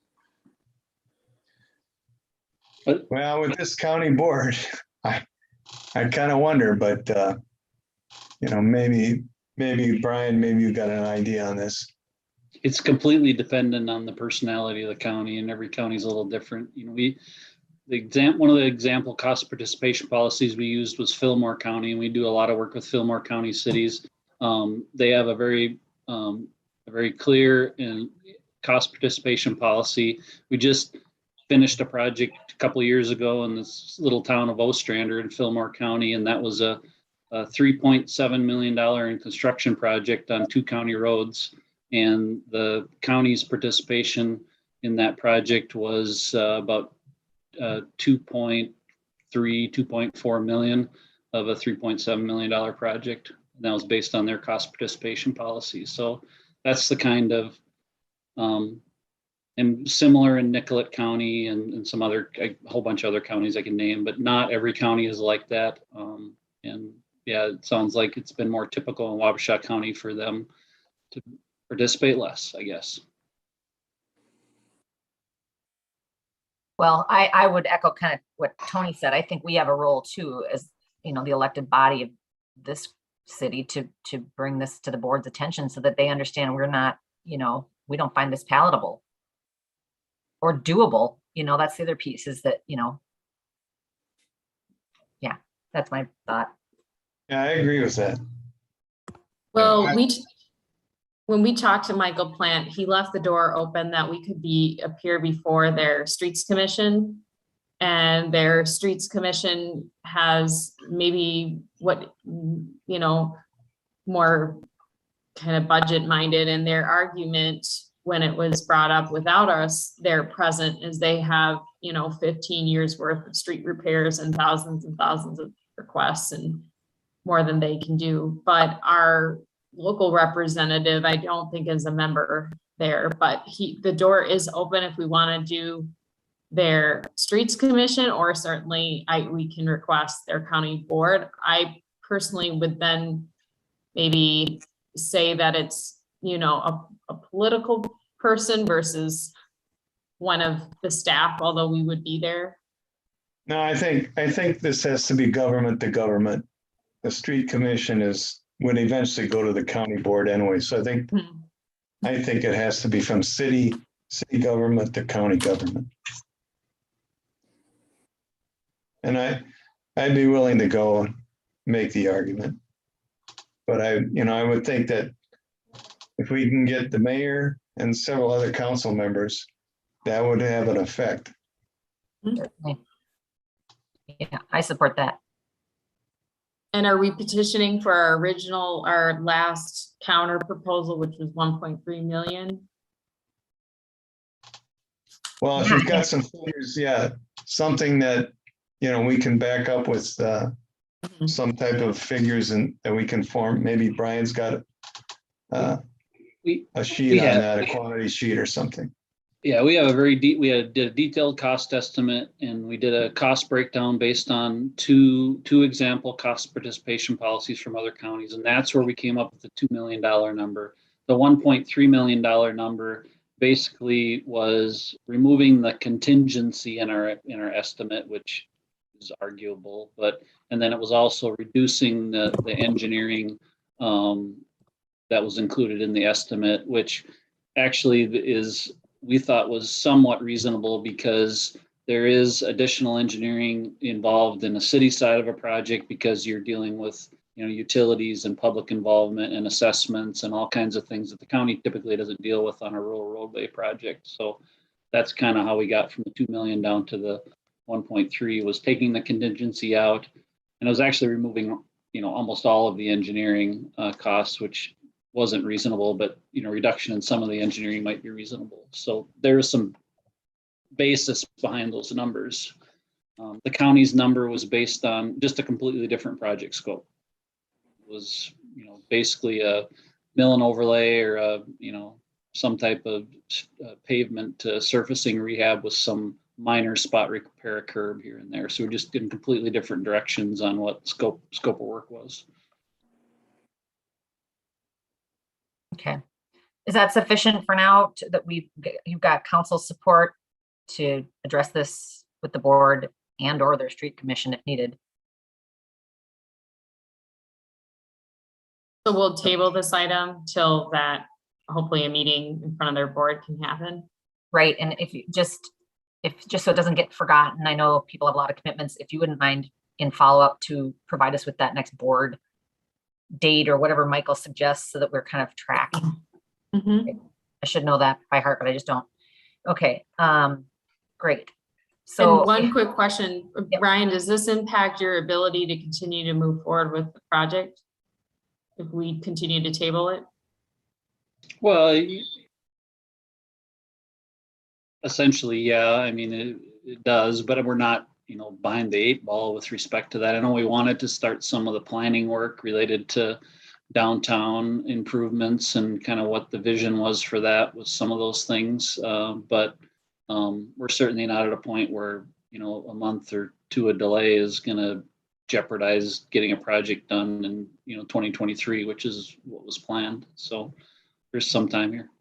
Well, with this county board, I kind of wonder, but maybe Brian, maybe you got an idea on this. It's completely dependent on the personality of the county, and every county is a little different. one of the example cost participation policies we used was Fillmore County, and we do a lot of work with Fillmore County cities. They have a very clear and cost participation policy. We just finished a project a couple of years ago in this little town of Ostrander in Fillmore County, and that was a $3.7 million in construction project on 2 county roads. And the county's participation in that project was about 2.3, 2.4 million of a $3.7 million project. And that was based on their cost participation policy. So that's the kind of, and similar in Nicollet County and some other, a whole bunch of other counties I can name, but not every county is like that. And yeah, it sounds like it's been more typical in Wabasha County for them to participate less, I guess. Well, I would echo kind of what Tony said. I think we have a role too, as the elected body of this city to bring this to the board's attention so that they understand we're not, we don't find this palatable or doable. That's the other piece is that, yeah, that's my thought. Yeah, I agree with that. Well, when we talked to Michael Plant, he left the door open that we could appear before their streets commission. And their streets commission has maybe more kind of budget minded, and their argument when it was brought up without us, they're present is they have, 15 years worth of street repairs and thousands of requests and more than they can do. But our local representative, I don't think is a member there, but the door is open if we want to do their streets commission, or certainly we can request their county board. I personally would then maybe say that it's, a political person versus one of the staff, although we would be there. No, I think this has to be government to government. The street commission would eventually go to the county board anyway. So I think it has to be from city government to county government. And I'd be willing to go and make the argument. But I would think that if we can get the mayor and several other council members, that would have an effect. Certainly. Yeah, I support that. And are we petitioning for our last counter proposal, which was 1.3 million? Well, if you've got some figures, yeah, something that, we can back up with some type of figures and that we can form. Maybe Brian's got a sheet on that, a quantity sheet or something. Yeah, we have did a detailed cost estimate, and we did a cost breakdown based on two example cost participation policies from other counties. And that's where we came up with the $2 million number. The $1.3 million number basically was removing the contingency in our estimate, which is arguable, and then it was also reducing the engineering that was included in the estimate, which actually we thought was somewhat reasonable because there is additional engineering involved in the city side of a project because you're dealing with utilities and public involvement and assessments and all kinds of things that the county typically doesn't deal with on a rural roadway project. So that's kind of how we got from the 2 million down to the 1.3, was taking the contingency out, and it was actually removing almost all of the engineering costs, which wasn't reasonable, but reduction in some of the engineering might be reasonable. So there is some basis behind those numbers. The county's number was based on just a completely different project scope. It was basically a mill and overlay or some type of pavement surfacing rehab with some minor spot repair a curb here and there. So we're just in completely different directions on what scope of work was. Okay. Is that sufficient for now that you've got council support to address this with the board and or their street commission if needed? So we'll table this item till that hopefully a meeting in front of their board can happen. Right. And if you just if, just so it doesn't get forgotten, I know people have a lot of commitments, if you wouldn't mind in follow-up to provide us with that next board date or whatever Michael suggests, so that we're kind of tracking. I should know that by heart, but I just don't. Okay, great. So And one quick question, Ryan, does this impact your ability to continue to move forward with the project if we continue to table it? Well, essentially, yeah. I mean, it does, but we're not, behind the 8 ball with respect to that. I know we wanted to start some of the planning work related to downtown improvements and kind of what the vision was for that with some of those things. But we're certainly not at a point where, a month or two a delay is going to jeopardize getting a project done in, 2023, which is what was planned. So there's some time here.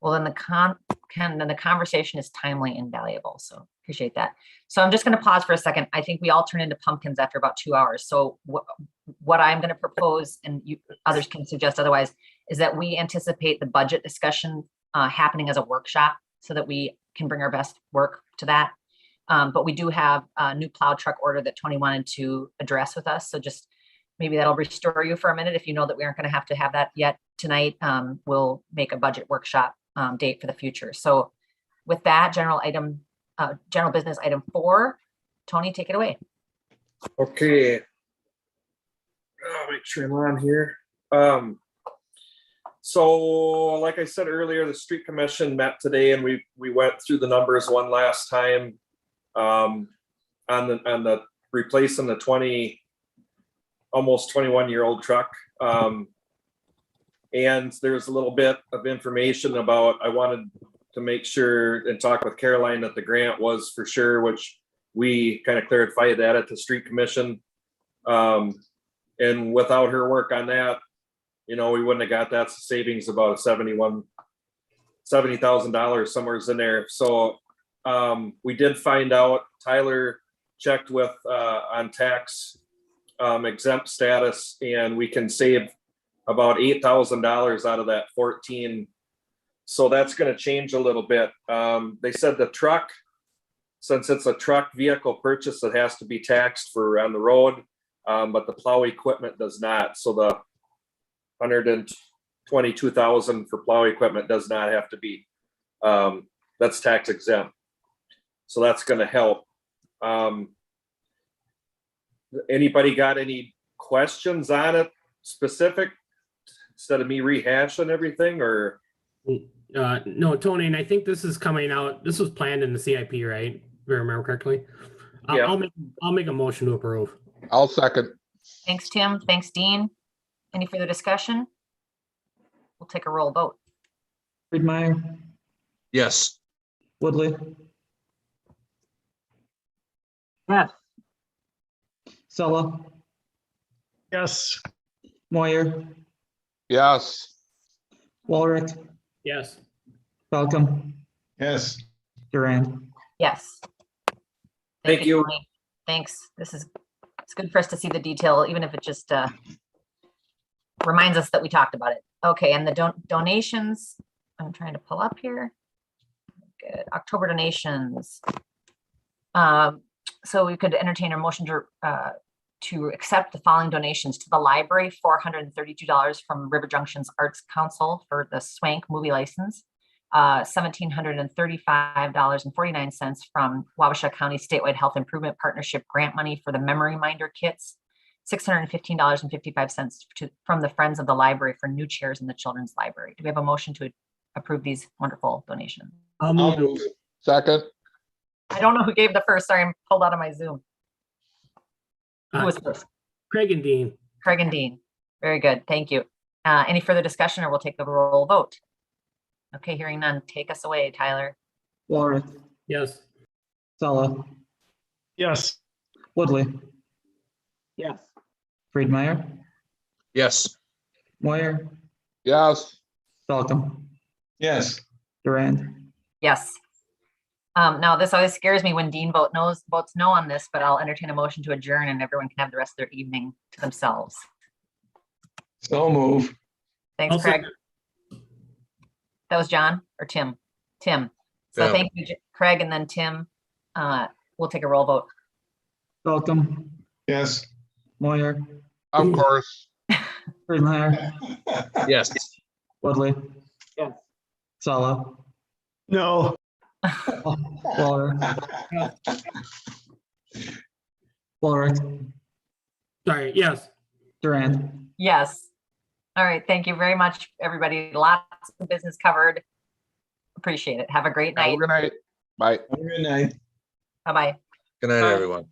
Well, then the conversation is timely and valuable. So appreciate that. So I'm just going to pause for a second. I think we all turn into pumpkins after about 2 hours. So what I'm going to propose, and others can suggest otherwise, is that we anticipate the budget discussion happening as a workshop so that we can bring our best work to that. But we do have a new plow truck order that Tony wanted to address with us. So just maybe that'll restore you for a minute. If you know that we aren't going to have that yet tonight, we'll make a budget workshop date for the future. So with that, general business item 4, Tony, take it away. Okay. I'll make sure I'm on here. So like I said earlier, the street commission met today and we went through the numbers one last time on the replacing the almost 21-year-old truck. And there's a little bit of information about, I wanted to make sure and talk with Caroline that the grant was for sure, which we kind of clarified that at the street commission. And without her work on that, we wouldn't have got that savings about $70,000 somewhere in there. So we did find out, Tyler checked with on tax exempt status, and we can save about $8,000 out of that 14. So that's going to change a little bit. They said the truck, since it's a truck vehicle purchase, it has to be taxed for on the road, but the plow equipment does not. So the $122,000 for plow equipment does not have to be. That's tax exempt. So that's going to help. Anybody got any questions on it specific, instead of me rehashing everything? Or no, Tony, and I think this is coming out, this was planned in the CIP, right? If I remember correctly. Yeah. I'll make a motion to approve. I'll second. Thanks, Tim. Thanks, Dean. Any further discussion? We'll take a roll vote. Friedmeier, Yes. Woodley, Yes. Sella, Yes. Moyer, Yes. Walrick, Yes. Falcom, Yes. Durand. Yes. Thank you. Tony. Thanks. It's good for us to see the detail, even if it just reminds us that we talked about it. Okay, and the donations, I'm trying to pull up here. Good. October donations. So we could entertain a motion to accept the following donations to the library: $432 from River Junction's Arts Council for the Swank movie license, $1,735.49 from Wabasha County Statewide Health Improvement Partnership grant money for the memory minder kits, $615.55 from the Friends of the Library for new chairs in the children's library. Do we have a motion to approve these wonderful donations? I'll move. Second. I don't know who gave the first. Sorry, I'm pulled out of my Zoom. Who was first? Craig and Dean. Craig and Dean. Very good. Thank you. Any further discussion, or we'll take the roll vote? Okay, hearing none. Take us away, Tyler. Walrick, Yes. Sella, Yes. Woodley, Yes. Friedmeier, Yes. Moyer, Yes. Falcom, Yes. Durand. Yes. Now, this always scares me when Dean votes no on this, but I'll entertain a motion to adjourn and everyone can have the rest of their evening to themselves. So move. Thanks, Craig. That was John or Tim? Tim. So Yeah. thank you, Craig, and then Tim. We'll take a roll vote. Welcome, Yes. Moyer, Of course. Erlenmeyer, Yes. Woodley. Yes. Sala, No. Waller. Walrick, Sorry, yes. Durant. Yes. All right. Thank you very much, everybody. Lots of business covered. Appreciate it. Have a great Have a night. good night. Bye. Have a good night. Bye-bye. Good night, Bye. everyone.